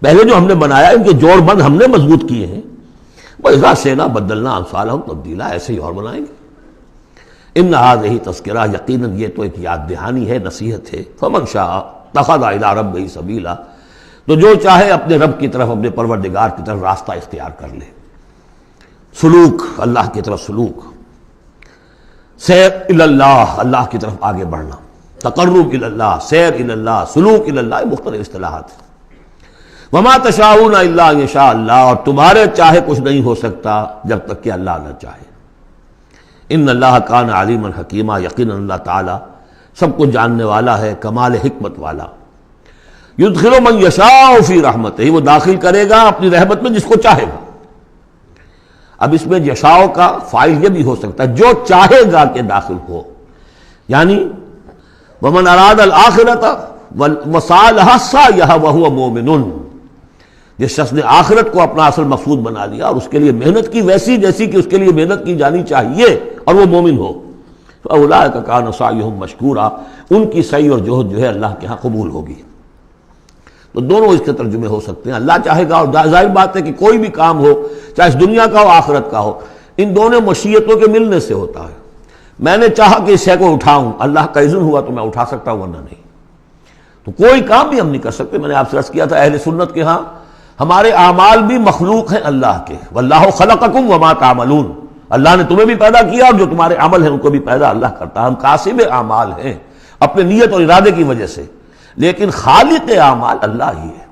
پہلے جو ہم نے بنایا ان کے جوڑ بند ہم نے مضبوط کیے ہیں۔ وَإِذَا شِئْنَا بَدَّلْنَا أَمْثَالَهُمْ تَبْدِيلًا، ایسے ہی اور بنائیں گے۔ إِنَّ هَٰذِهِ تَذْکِرَۃٌ، یقیناً یہ تو ایک یاد دہانی ہے، نصیحت ہے۔ فَمَن شَاءَ اتَّخَذَ إِلَىٰ رَبِّهِ سَبِيلًا، تو جو چاہے اپنے رب کی طرف، اپنے پروردگار کی طرف راستہ اختیار کر لے، سلوک، اللہ کی طرف سلوک، سیر الی اللہ، اللہ کی طرف آگے بڑھنا، تقرب الی اللہ، سیر الی اللہ، سلوک الی اللہ، مختلف اصطلاحات ہیں۔ وما تشاءون الا ان یشاء اللہ، اور تمہارے چاہے کچھ نہیں ہو سکتا جب تک کہ اللہ نہ چاہے۔ ان اللہ کان علیما حکیما، یقیناً اللہ تعالی سب کو جاننے والا ہے، کمال حکمت والا۔ یدخل من یشاء فی رحمتہ، وہ داخل کرے گا اپنی رحمت میں جس کو چاہے گا۔ اب اس میں یشاء کا فاعل یہ بھی ہو سکتا ہے جو چاہے گا کہ داخل ہو، یعنی ومن اراد الآخرۃ وسعى لها سعيها وهو مؤمن، جس شخص نے آخرت کو اپنا اصل مقصود بنا لیا اور اس کے لیے محنت کی ویسی جیسی کہ اس کے لیے محنت کی جانی چاہیے اور وہ مومن ہو، فاولئک کان سعیہم مشکورا، ان کی سعی اور جہد جو ہے اللہ کے ہاں قبول ہوگی۔ تو دونوں اس کے ترجمے ہو سکتے ہیں، اللہ چاہے گا، اور ظاہر بات ہے کہ کوئی بھی کام ہو چاہے اس دنیا کا ہو آخرت کا ہو، ان دونوں مشیتوں کے ملنے سے ہوتا ہے۔ میں نے چاہا کہ اس شے کو اٹھاؤں، اللہ کا اذن ہوا تو میں اٹھا سکتا ہوں، ورنہ نہیں۔ تو کوئی کام بھی ہم نہیں کر سکتے۔ میں نے آپ سے عرض کیا تھا اہل سنت کے ہاں ہمارے اعمال بھی مخلوق ہیں اللہ کے، واللہ خلقکم وما تعملون، اللہ نے تمہیں بھی پیدا کیا اور جو تمہارے عمل ہیں ان کو بھی پیدا اللہ کرتا ہے۔ ہم کاسب اعمال ہیں اپنے نیت اور ارادے کی وجہ سے، لیکن خالق اعمال اللہ ہی ہے۔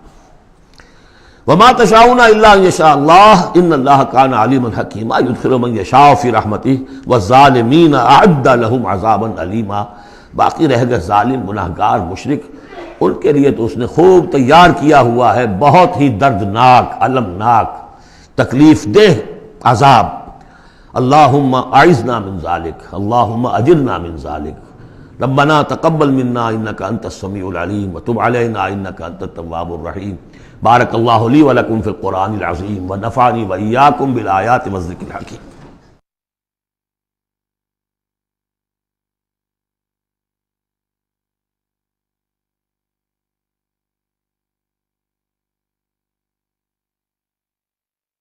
وما تشاءون الا ان یشاء اللہ ان اللہ کان علیما حکیما یدخل من یشاء فی رحمتہ والظالمین اعد لهم عذابا علیما، باقی رہ گئے ظالم، گناہگار، مشرک، ان کے لیے تو اس نے خوب تیار کیا ہوا ہے بہت ہی دردناک، المناک، تکلیف دہ عذاب۔ اللہم اعذنا من ذالک، اللہم اجرنا من ذالک، ربنا تقبل منا انک انت السمیع العلیم وتب علینا انک انت التواب الرحیم۔ بارک اللہ لی ولکم فی القرآن العظیم ونفعنی وإیاکم بالآیات والذکر الحکیم۔